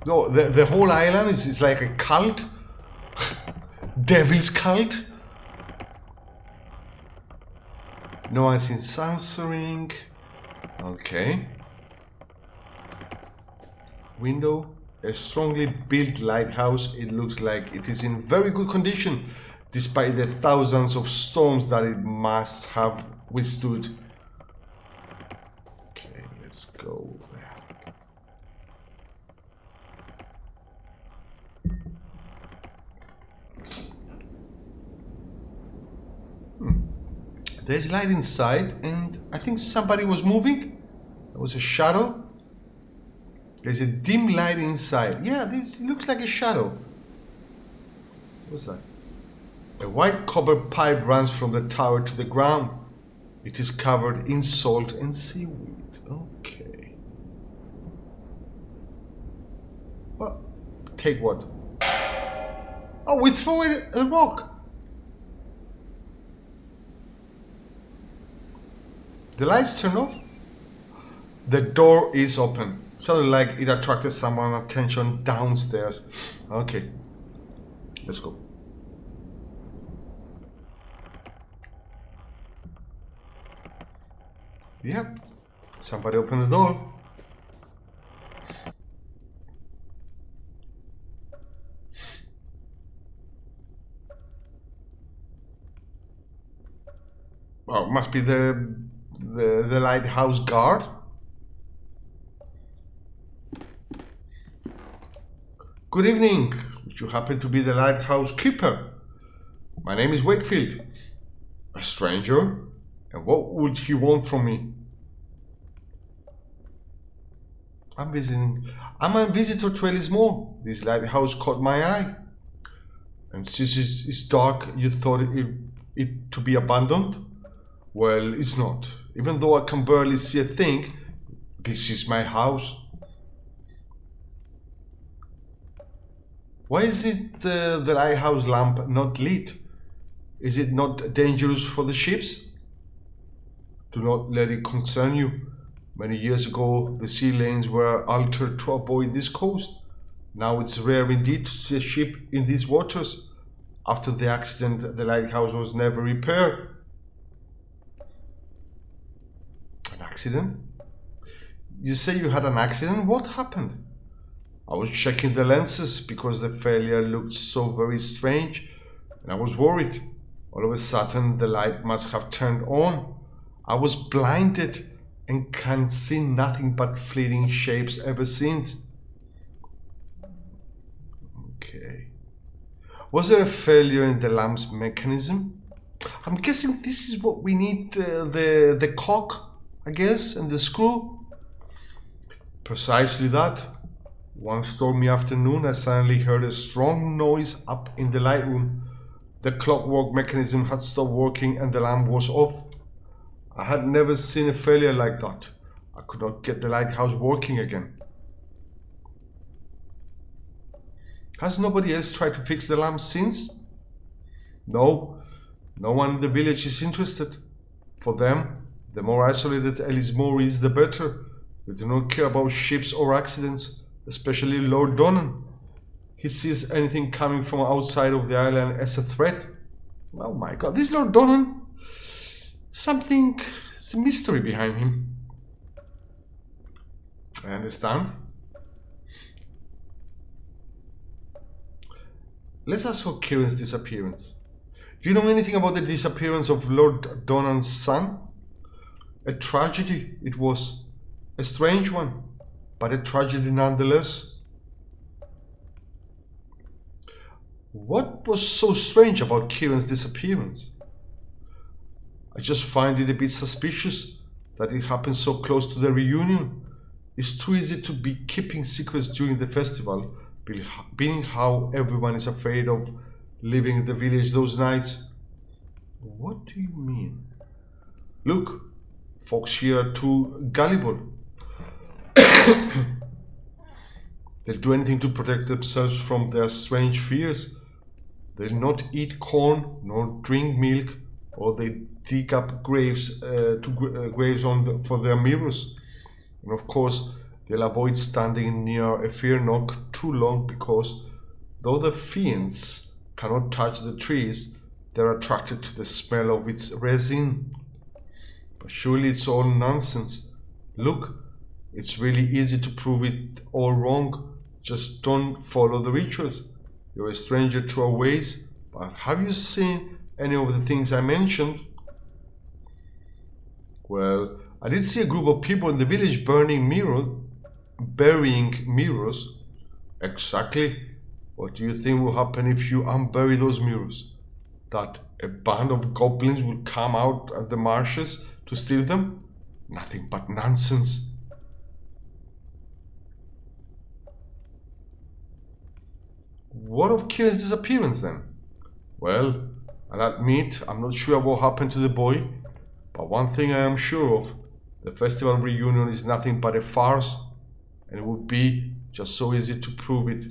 No, the whole island is like a cult. Devil's cult. No one is answering. Okay. Window. A strongly built lighthouse. It looks like it is in very good condition, despite the thousands of storms that it must have withstood. Okay, let's go there. There's light inside, and I think somebody was moving. There was a shadow. There's a dim light inside. Yeah, this looks like a shadow. What's that? A white copper pipe runs from the tower to the ground. It is covered in salt and seaweed. Okay. Well, take what? Oh, we throw it a rock. The lights turn off. The door is open. Sounded like it attracted someone's attention downstairs. Okay, let's go. Yep, somebody opened the door. Oh, must be the lighthouse guard. Good evening. Would you happen to be the lighthouse keeper? My name is Wakefield. A stranger? And what would he want from me? I'm a visitor to Ellismore. This lighthouse caught my eye. And since it's dark, you thought it to be abandoned? Well, it's not. Even though I can barely see a thing, this is my house. Why is it the lighthouse lamp not lit? Is it not dangerous for the ships? Do not let it concern you. Many years ago, the sea lanes were altered to avoid this coast. Now it's rare indeed to see a ship in these waters. After the accident, the lighthouse was never repaired. An accident? You say you had an accident? What happened? I was checking the lenses because the failure looked so very strange, and I was worried. All of a sudden, the light must have turned on. I was blinded and can see nothing but fleeting shapes ever since. Okay. Was there a failure in the lamp's mechanism? I'm guessing this is what we need, the cock, I guess, and the screw. Precisely that. One stormy afternoon, I suddenly heard a strong noise up in the light room. The clockwork mechanism had stopped working and the lamp was off. I had never seen a failure like that. I could not get the lighthouse working again. Has nobody else tried to fix the lamp since? No. No one in the village is interested. For them, the more isolated Ellismore is, the better. They do not care about ships or accidents, especially Lord Donnan. He sees anything coming from outside of the island as a threat. Oh my god, this Lord Donnan, it's a mystery behind him. I understand. Let's ask for Kieran's disappearance. Do you know anything about the disappearance of Lord Donnan's son? A tragedy it was. A strange one, but a tragedy nonetheless. What was so strange about Kieran's disappearance? I just find it a bit suspicious that it happened so close to the reunion. It's too easy to be keeping secrets during the festival, being how everyone is afraid of leaving the village those nights. What do you mean? Look, folks here are too gullible. They'll do anything to protect themselves from their strange fears. They'll not eat corn nor drink milk, or they dig up graves for their mirrors. And of course, they'll avoid standing near a fear knock too long because though the fiends cannot touch the trees, they're attracted to the smell of its resin. But surely it's all nonsense. Look, it's really easy to prove it all wrong. Just don't follow the rituals. You're a stranger to our ways, but have you seen any of the things I mentioned? Well, I did see a group of people in the village burying mirrors. Exactly. What do you think will happen if you unbury those mirrors? That a band of goblins will come out of the marshes to steal them? Nothing but nonsense. What of Kieran's disappearance then? Well, I'll admit I'm not sure what happened to the boy, but one thing I am sure of, the festival reunion is nothing but a farce, and it would be just so easy to prove it.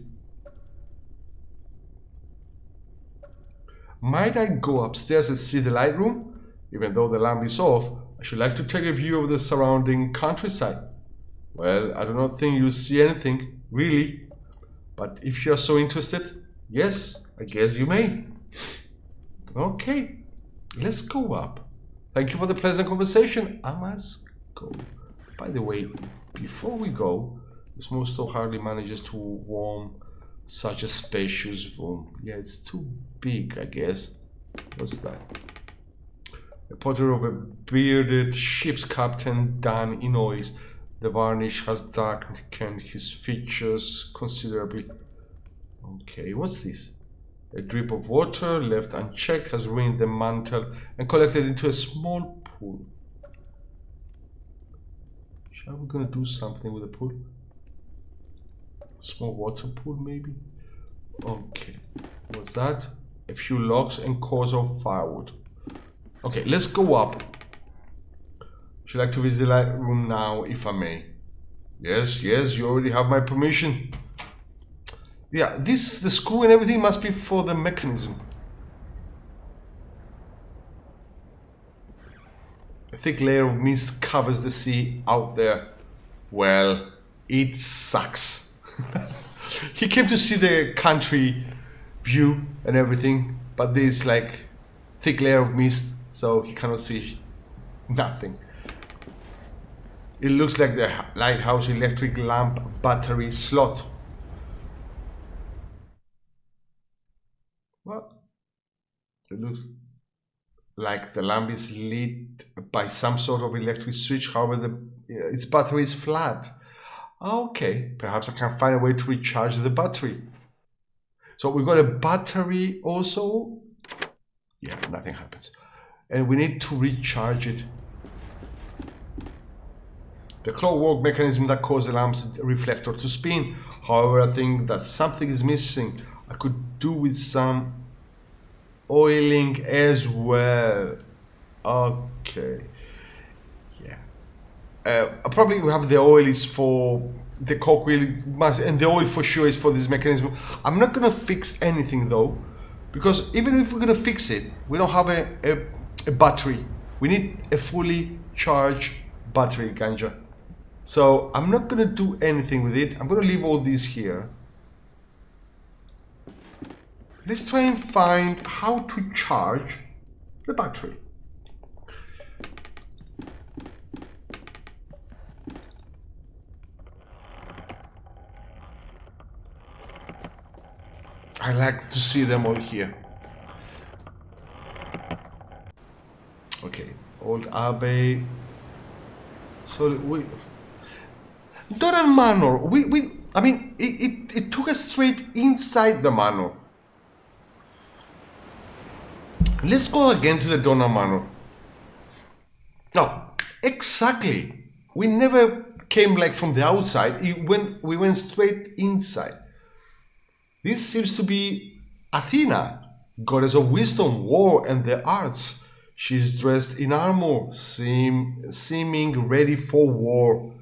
Might I go upstairs and see the light room? Even though the lamp is off, I should like to take a view of the surrounding countryside. Well, I do not think you'll see anything, really. But if you're so interested, yes, I guess you may. Okay, let's go up. Thank you for the pleasant conversation. I must go. By the way, before we go, this monster hardly manages to warm such a spacious room. Yeah, it's too big, I guess. What's that? A portrait of a bearded ship's captain done in oils. The varnish has darkened his features considerably. Okay, what's this? A drip of water left unchecked has ruined the mantle and collected into a small pool. Shall we gonna do something with the pool? Small water pool, maybe? Okay, what's that? A few logs and cores of firewood. Okay, let's go up. Would you like to visit the light room now, if I may? Yes, you already have my permission. Yeah, the screw and everything must be for the mechanism. A thick layer of mist covers the sea out there. Well, it sucks. He came to see the country view and everything, but there's like thick layer of mist, so he cannot see nothing. It looks like the lighthouse electric lamp battery slot. Well, it looks like the lamp is lit by some sort of electric switch, however its battery is flat. Okay, perhaps I can find a way to recharge the battery. So we got a battery also. Yeah, nothing happens. And we need to recharge it. The clockwork mechanism that caused the lamp's reflector to spin. However, I think that something is missing. I could do with some oiling as well. Okay. Yeah. Probably we have the oil is for the coke wheel, and the oil for sure is for this mechanism. I'm not gonna fix anything though, because even if we're gonna fix it, we don't have a battery. We need a fully charged battery, Ganja. So I'm not gonna do anything with it. I'm gonna leave all these here. Let's try and find how to charge the battery. I like to see them all here. Okay, Old Abbey. So we Doran Manor. I mean, it took us straight inside the manor. Let's go again to the Donner Manor. No, exactly. We never came like from the outside. We went straight inside. This seems to be Athena, goddess of wisdom, war, and the arts. She's dressed in armor, seeming ready for war.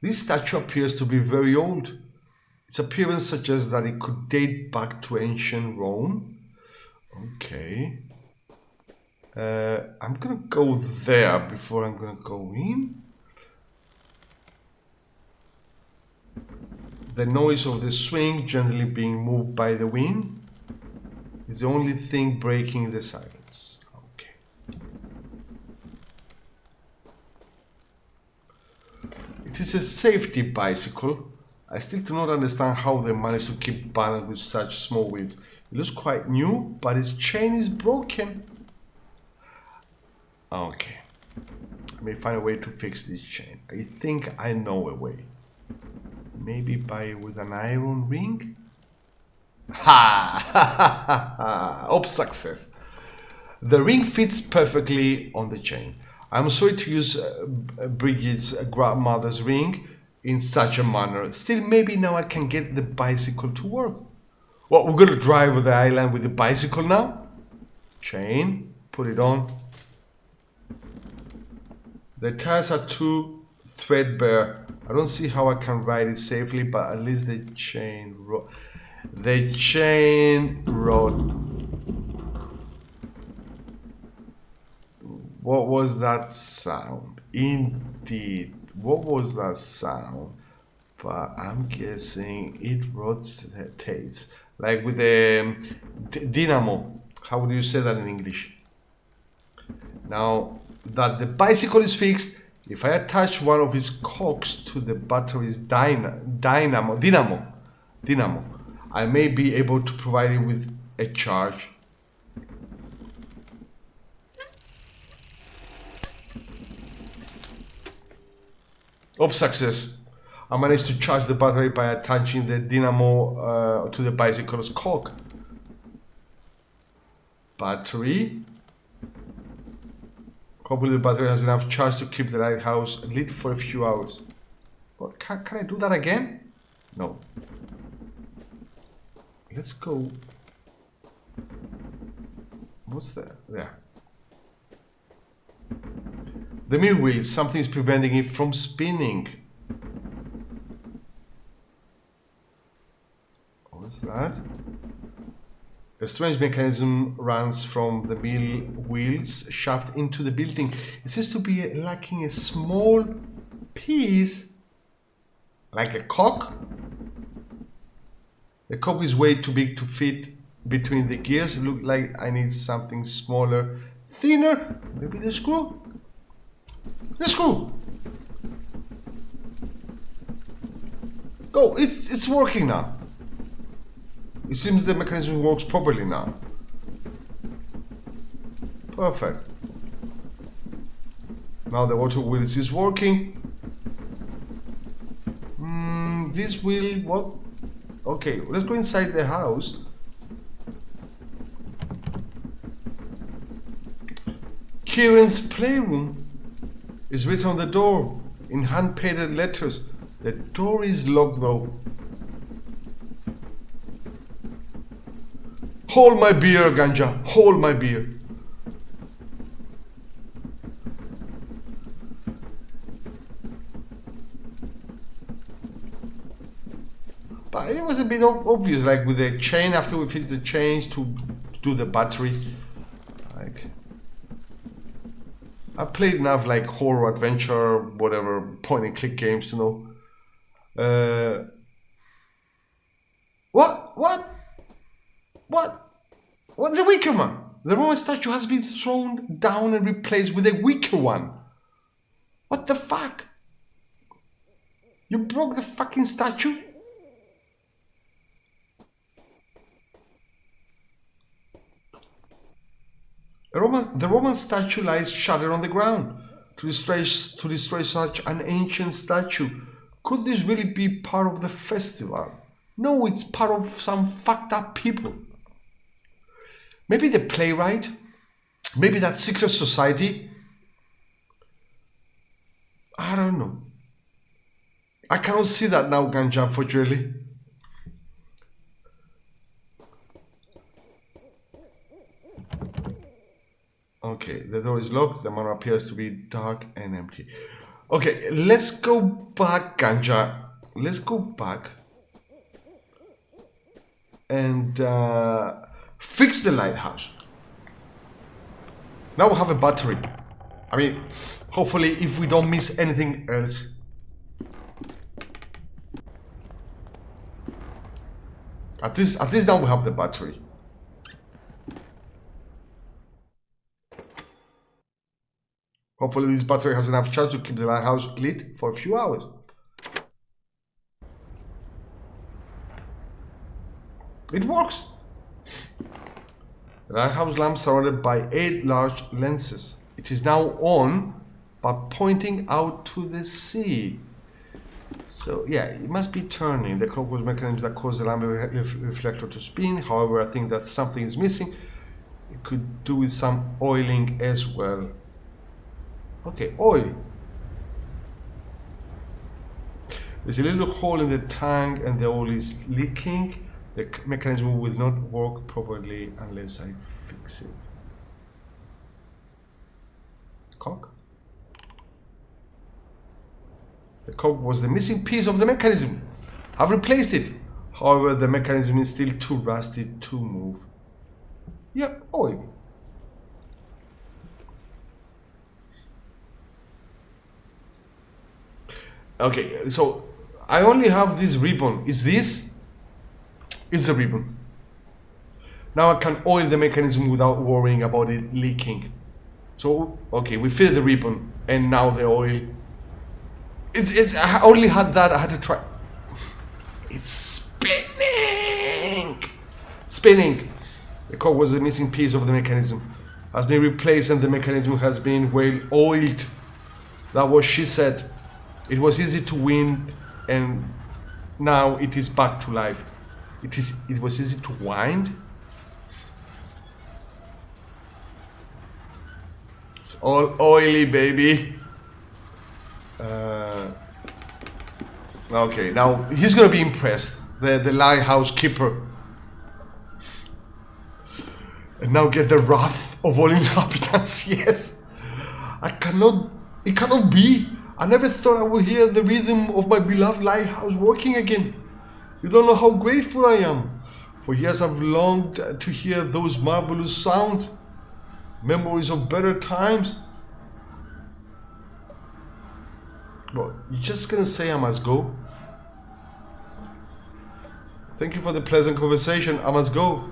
This statue appears to be very old. Its appearance suggests that it could date back to ancient Rome. Okay. I'm gonna go there before I'm gonna go in. The noise of the swing generally being moved by the wind is the only thing breaking the silence. Okay. It is a safety bicycle. I still do not understand how they managed to keep balance with such small wheels. It looks quite new, but its chain is broken. Okay. I may find a way to fix this chain. I think I know a way. Maybe with an iron ring? Ha! Of success. The ring fits perfectly on the chain. I'm sorry to use Bridget's grandmother's ring in such a manner. Still, maybe now I can get the bicycle to work. Well, we're gonna drive the island with the bicycle now. Chain, put it on. The tires are too threadbare. I don't see how I can ride it safely, but at least the chain rod. What was that sound? Indeed, what was that sound? But I'm guessing it rotates, like with a dynamo. How do you say that in English? Now that the bicycle is fixed, if I attach one of his cogs to the battery's dynamo, I may be able to provide it with a charge. Of success. I managed to charge the battery by attaching the dynamo to the bicycle's cog. Battery. Hopefully the battery has enough charge to keep the lighthouse lit for a few hours. What, can I do that again? No. Let's go. What's that? There. The mill wheel, something is preventing it from spinning. What's that? A strange mechanism runs from the mill wheels shaft into the building. It seems to be lacking a small piece, like a cock. The cock is way too big to fit between the gears. It looks like I need something smaller, thinner. Maybe the screw? The screw! Go! It's working now. It seems the mechanism works properly now. Perfect. Now the water wheel is working. This wheel, what? Okay, let's go inside the house. Kieran's playroom is written on the door in hand-painted letters. The door is locked though. Hold my beer, Ganja. Hold my beer. But it was a bit obvious, like with the chain, after we fixed the chains to do the battery. Like, I played enough like horror, adventure, whatever, point and click games to know. What? The weaker one. The Roman statue has been thrown down and replaced with a weaker one. What the fuck? You broke the fucking statue? The Roman statue lies shattered on the ground. To destroy such an ancient statue, could this really be part of the festival? No, it's part of some fucked up people. Maybe the playwright, maybe that secret society. I don't know. I cannot see that now, Ganja, unfortunately. Okay, the door is locked. The manor appears to be dark and empty. Okay, let's go back, Ganja. Let's go back and fix the lighthouse. Now we have a battery. I mean, hopefully, if we don't miss anything else. At least now we have the battery. Hopefully this battery has enough charge to keep the lighthouse lit for a few hours. It works! The lighthouse lamp surrounded by 8 large lenses. It is now on, but pointing out to the sea. So yeah, it must be turning. The clockwork mechanism that cause the lamp reflector to spin. However, I think that something is missing. It could do with some oiling as well. Okay, oil. There's a little hole in the tank and the oil is leaking. The mechanism will not work properly unless I fix it. Cock? The cock was the missing piece of the mechanism. I've replaced it. However, the mechanism is still too rusty to move. Yep, oil. Okay, so I only have this ribbon. Is this? Is the ribbon. Now I can oil the mechanism without worrying about it leaking. So, okay, we fill the ribbon and now the oil. I only had that, I had to try. It's spinning! Spinning! The cock was the missing piece of the mechanism. Has been replaced and the mechanism has been well oiled. That was she said. It was easy to win and now it is back to life. It was easy to wind. It's all oily, baby. Okay, now he's gonna be impressed. The lighthouse keeper. And now get the wrath of all inhabitants. Yes. It cannot be. I never thought I would hear the rhythm of my beloved lighthouse working again. You don't know how grateful I am. For years I've longed to hear those marvelous sounds. Memories of better times. Well, you're just gonna say I must go? Thank you for the pleasant conversation. I must go.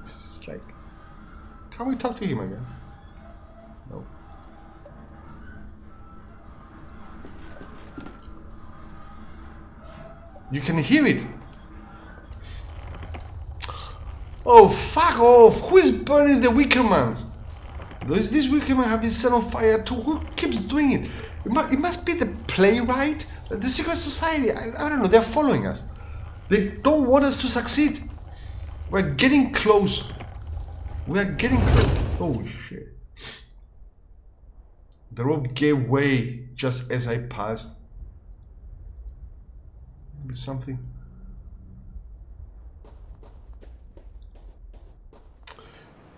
It's like, can we talk to him again? No. You can hear it. Oh, fuck off. Who is burning the Wickermans? Does this Wickerman have been set on fire too? Who keeps doing it? It must be the playwright? The secret society? I don't know. They're following us. They don't want us to succeed. We're getting close. We are getting close. Oh, shit. The rope gave way just as I passed. Maybe something.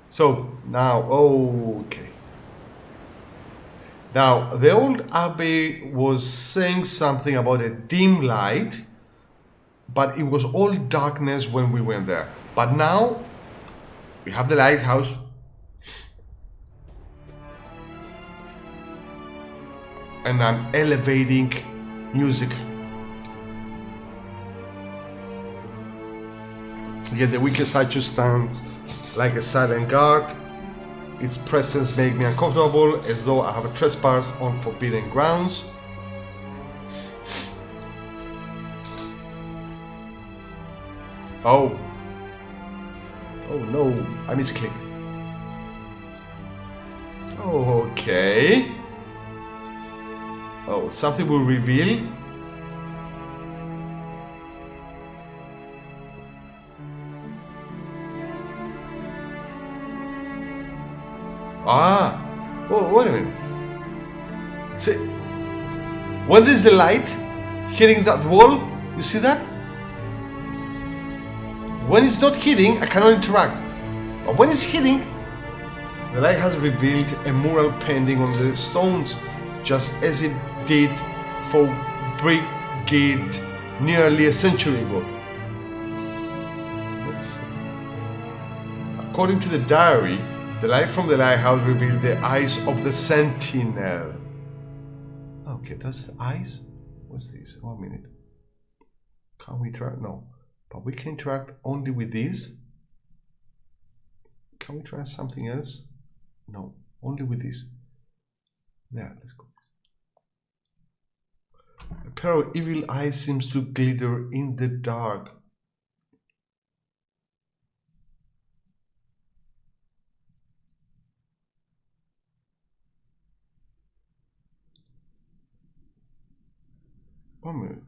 So now, okay. Now, the old abbey was saying something about a dim light, but it was all darkness when we went there. But now, we have the lighthouse. And I'm elevating music. Yet the wicked statue stands like a silent guard. Its presence makes me uncomfortable, as though I have a trespass on forbidden grounds. Oh no, I misclicked. Oh, okay. Oh, something will reveal. Ah, oh, wait a minute. See, when there's the light hitting that wall, you see that? When it's not hitting, I cannot interact. But when it's hitting, the light has revealed a mural painting on the stones, just as it did for Brigitte nearly a century ago. Let's see. According to the diary, the light from the lighthouse revealed the eyes of the sentinel. Okay, that's the eyes? What's this? 1 minute. Can we interact? No. But we can interact only with these. Can we try something else? No, only with this. There, let's go. A pair of evil eyes seems to glitter in the dark. One minute.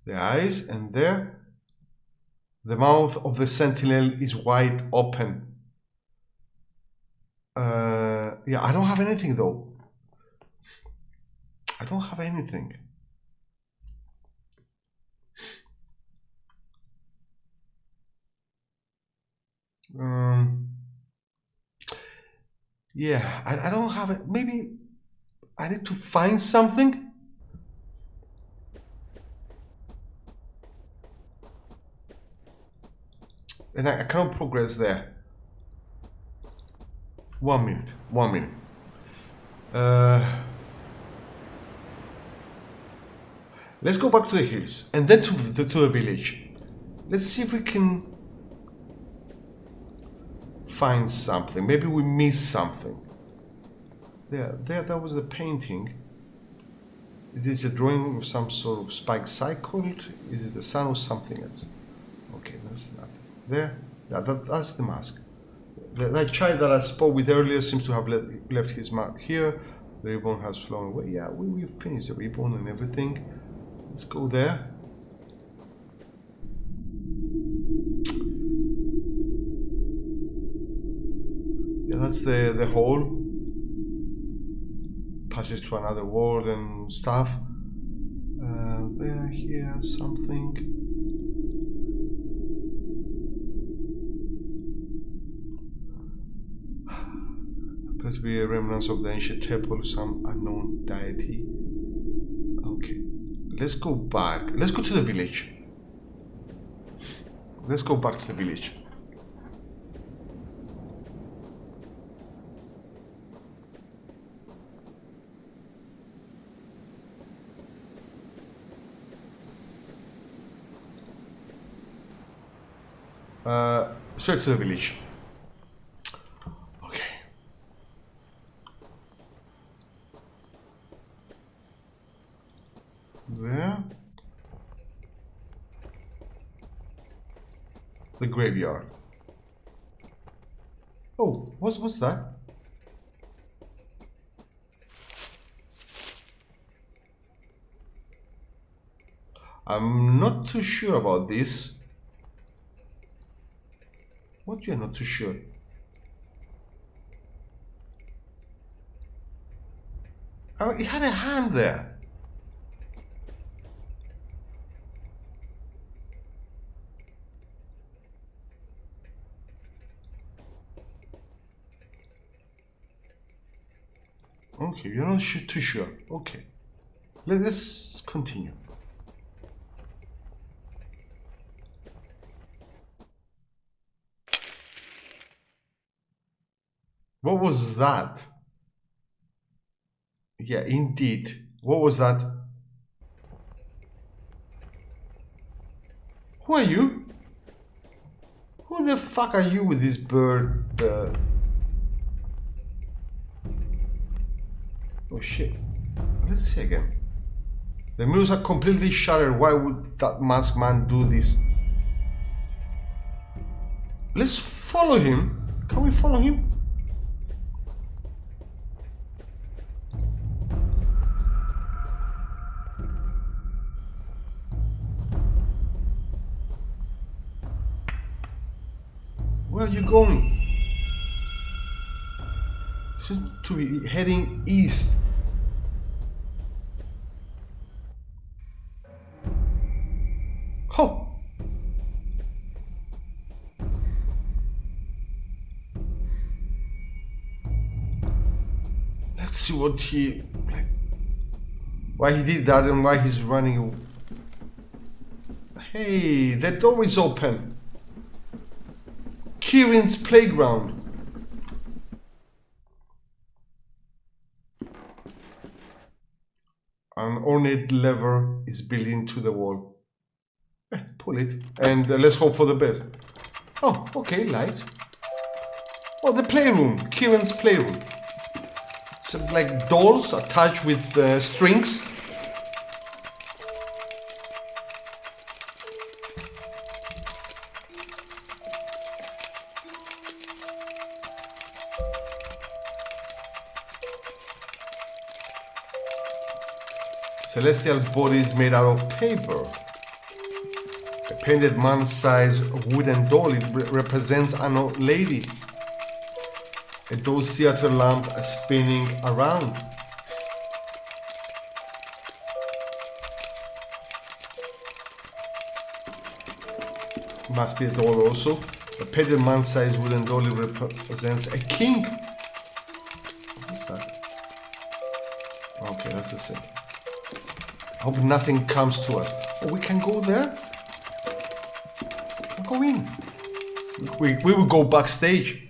The eyes, and there, the mouth of the sentinel is wide open. Yeah, I don't have anything though. I don't have anything. Yeah, I don't have it. Maybe I need to find something. And I can't progress there. 1 minute. 1 minute. Let's go back to the hills and then to the village. Let's see if we can find something. Maybe we missed something. That was the painting. Is this a drawing of some sort of spike cycle? Is it the sun or something else? Okay, that's nothing. There, yeah, that's the mask. That child that I spoke with earlier seems to have left his mark here. The ribbon has flown away. Yeah, we finished the ribbon and everything. Let's go there. Yeah, that's the hole. Passes to another world and stuff. There, here, something. Appears to be a remnants of the ancient temple of some unknown deity. Okay, let's go back. Let's go to the village. Let's go back to the village. Straight to the village. Okay. There. The graveyard. Oh, what's that? I'm not too sure about this. What, you're not too sure? Oh, it had a hand there. Okay, you're not too sure. Okay. Let's continue. What was that? Yeah, indeed. What was that? Who are you? Who the fuck are you with this bird? Oh shit. Let's see again. The mirrors are completely shattered. Why would that masked man do this? Let's follow him. Can we follow him? Where are you going? Seems to be heading east. Oh! Let's see what why he did that and why he's running. Hey, the door is open. Kieran's playground. An ornate lever is built into the wall. Pull it and let's hope for the best. Oh, okay, lights. Oh, the playroom. Kieran's playroom. Some like dolls attached with strings. Celestial bodies made out of paper. A painted man-sized wooden doll. It represents an old lady. A doll's theater lamp spinning around. Must be a doll also. A painted man-sized wooden doll represents a king. What's that? Okay, that's the same. I hope nothing comes to us. Oh, we can go there? We'll go in. We will go backstage.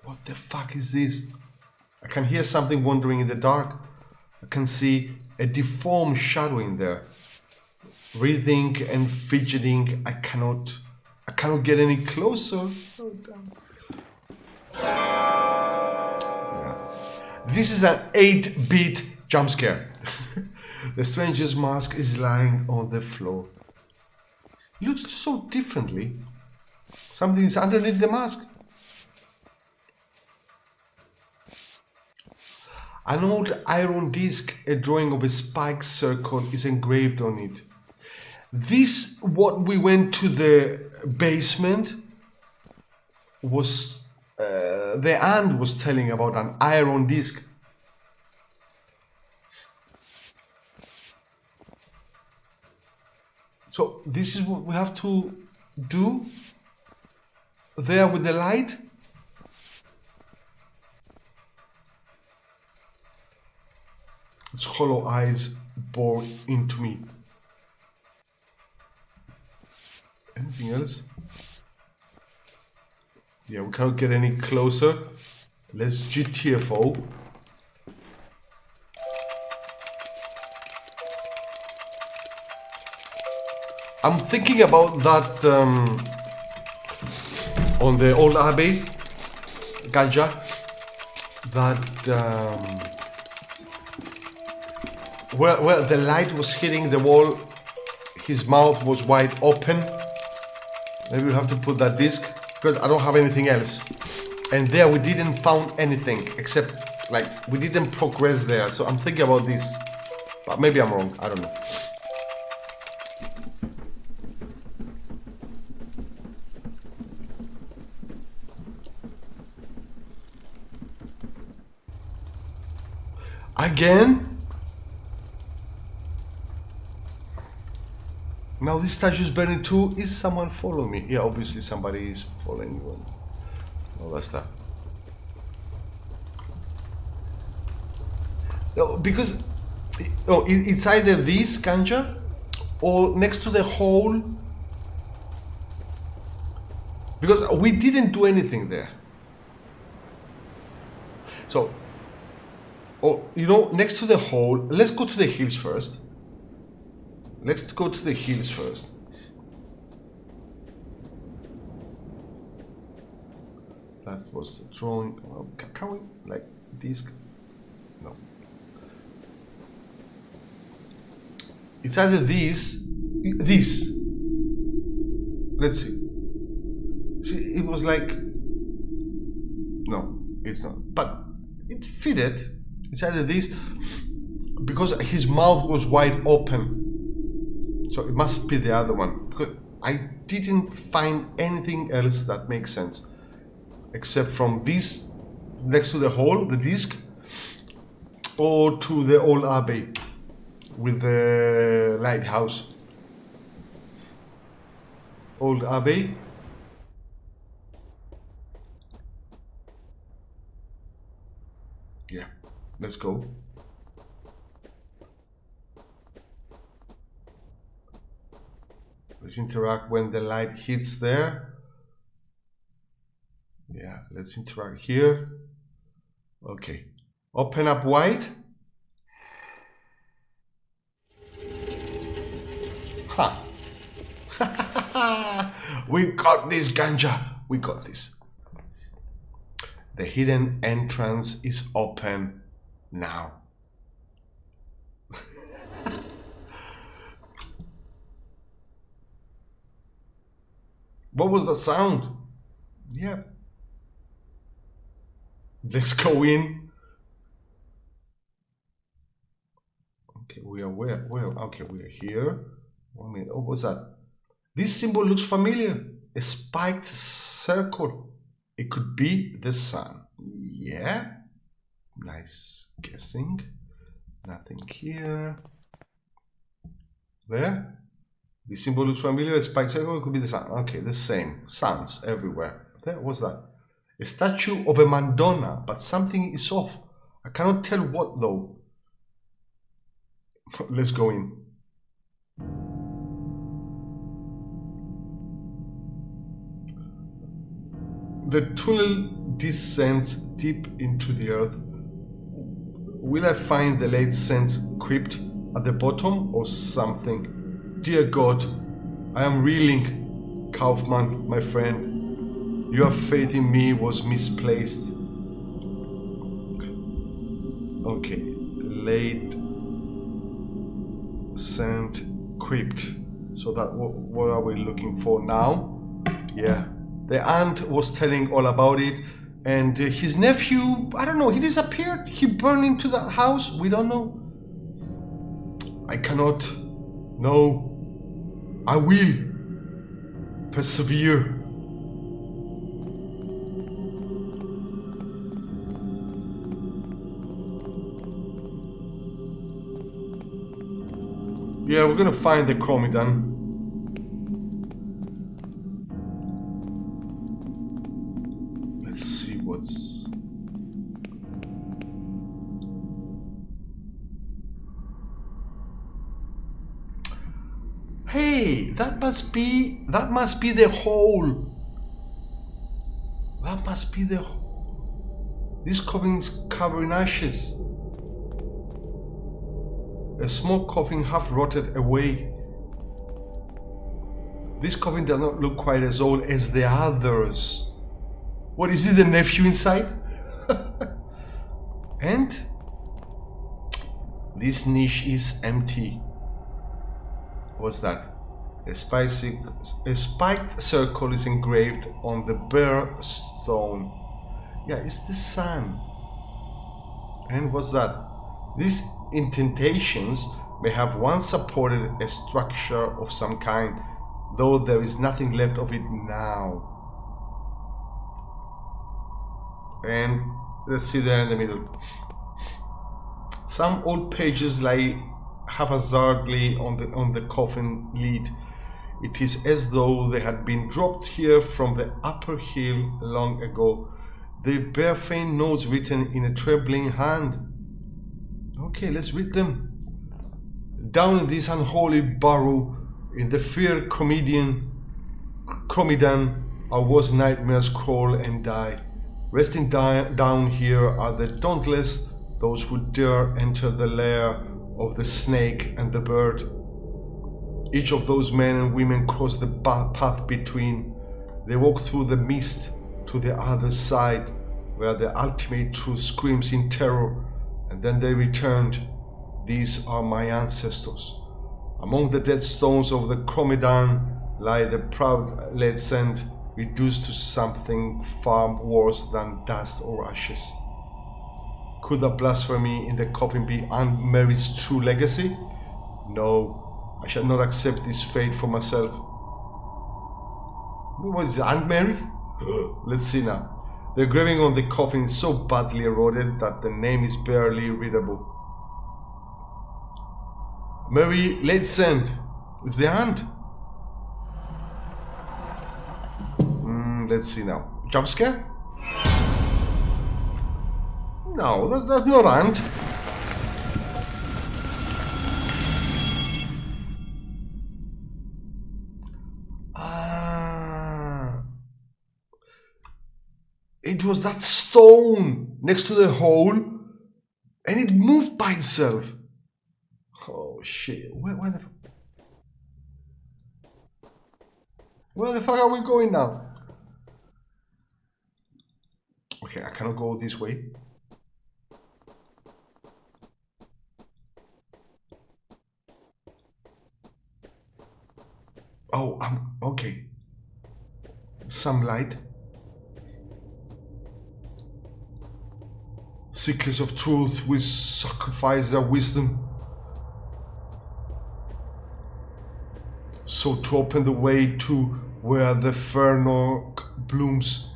What the fuck is this? I can hear something wandering in the dark. I can see a deformed shadow in there. Breathing and fidgeting. I cannot get any closer. Oh, damn. Yeah. This is an 8-bit jump scare. The stranger's mask is lying on the floor. It looks so differently. Something is underneath the mask. An old iron disc, a drawing of a spike circle is engraved on it. This, what we went to the basement, was the aunt was telling about an iron disc. So this is what we have to do there with the light. Its hollow eyes bore into me. Anything else? Yeah, we can't get any closer. Let's GTFO. I'm thinking about that on the old abbey, Ganja, that where the light was hitting the wall, his mouth was wide open. Maybe we have to put that disc, because I don't have anything else. And there we didn't found anything, except like we didn't progress there. So I'm thinking about this, but maybe I'm wrong, I don't know. Again? Now this statue is burning too. Is someone following me? Yeah, obviously somebody is following me. Oh, that's that. No, because it's either this Ganja or next to the hole. Because we didn't do anything there. So, you know, next to the hole, let's go to the hills first. Let's go to the hills first. That was the drawing. Can we, like, this? No. It's either this. Let's see. See, it was like, no, it's not. But it fitted. It's either this, because his mouth was wide open. So it must be the other one. Because I didn't find anything else that makes sense, except from this next to the hole, the disc, or to the old abbey with the lighthouse. Old abbey. Yeah, let's go. Let's interact when the light hits there. Yeah, let's interact here. Okay, open up wide. Ha! We got this, Ganja. We got this. The hidden entrance is open now. What was the sound? Yeah. Let's go in. Okay, we are where? Okay, we are here. 1 minute. Oh, what's that? This symbol looks familiar. A spiked circle. It could be the sun. Yeah. Nice guessing. Nothing here. There. This symbol looks familiar. A spiked circle. It could be the sun. Okay, the same. Suns everywhere. There. What's that? A statue of a Madonna, but something is off. I cannot tell what though. Let's go in. The tunnel descends deep into the earth. Will I find the late saint's crypt at the bottom or something? Dear God, I am reeling. Kaufman, my friend, your faith in me was misplaced. Okay, late saint crypt. So that what are we looking for now? Yeah. The aunt was telling all about it, and his nephew, I don't know, he disappeared. He burned into that house. We don't know. I cannot. No. I will persevere. Yeah, we're gonna find the Chromidon. Let's see what's... Hey, that must be the hole. That must be the hole. This coffin is covered in ashes. A small coffin half rotted away. This coffin does not look quite as old as the others. What is it, the nephew inside? And this niche is empty. What's that? A spiked circle is engraved on the bare stone. Yeah, it's the sun. And what's that? These indentations may have once supported a structure of some kind, though there is nothing left of it now. And let's see there in the middle. Some old pages lie haphazardly on the coffin lid. It is as though they had been dropped here from the upper hill long ago. They bear faint notes written in a trembling hand. Okay, let's read them. Down in this unholy burrow, in the fair Chromidon, our worst nightmares crawl and die. Resting down here are the dauntless, those who dare enter the lair of the snake and the bird. Each of those men and women cross the path between. They walk through the mist to the other side, where the ultimate truth screams in terror, and then they returned. These are my ancestors. Among the dead stones of the Chromidon lie the proud lead saint, reduced to something far worse than dust or ashes. Could the blasphemy in the coffin be Aunt Mary's true legacy? No, I shall not accept this fate for myself. What is it, Aunt Mary? Let's see now. The engraving on the coffin is so badly eroded that the name is barely readable. Mary Ladescent. Is the aunt? Let's see now. Jump scare? No, that's not aunt. It was that stone next to the hole, and it moved by itself. Oh shit! Where the fuck are we going now? Okay, I cannot go this way. Oh, okay. Some light. Seekers of truth will sacrifice their wisdom, so to open the way to where the fern-oak blooms.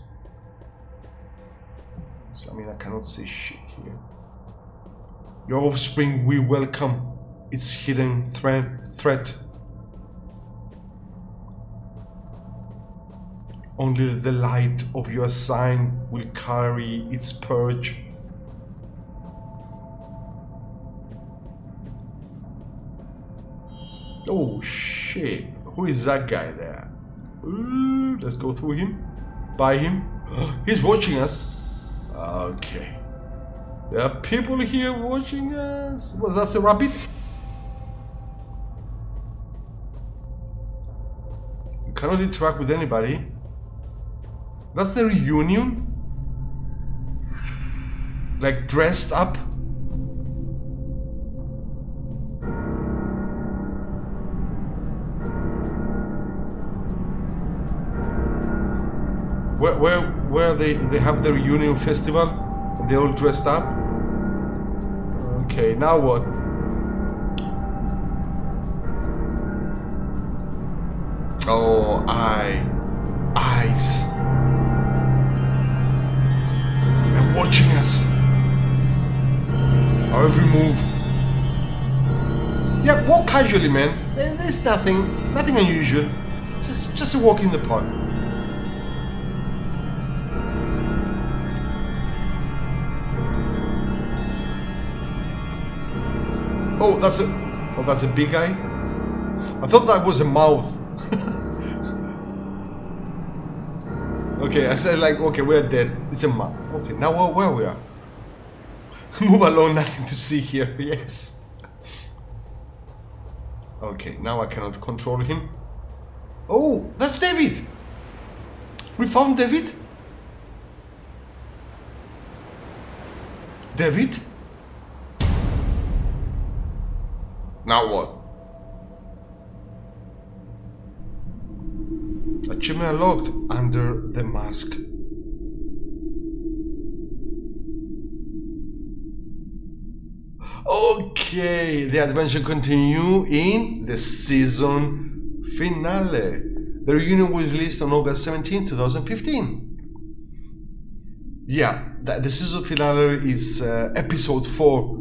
So, I mean, I cannot say shit here. Your offspring will welcome its hidden threat. Only the light of your sign will carry its purge. Oh shit, who is that guy there? Ooh, let's go through him, by him. He's watching us. Okay. There are people here watching us. Was that a rabbit? You cannot interact with anybody. That's the reunion? Like dressed up? Where they have the reunion festival, and they all dressed up. Okay, now what? Oh, eyes. They're watching us. Our every move. Yeah, walk casually, man. There's nothing unusual. Just a walk in the park. Oh, that's a big eye. I thought that was a mouth. Okay, I said like, okay, we're dead. It's a mouth. Okay, now where we are. Move along, nothing to see here. Yes. Okay, now I cannot control him. Oh, that's David. We found David. David? Now what? Achievement unlocked under the mask. Okay, the adventure continue in the season finale. The reunion was released on August 17, 2015. Yeah, the season finale is episode 4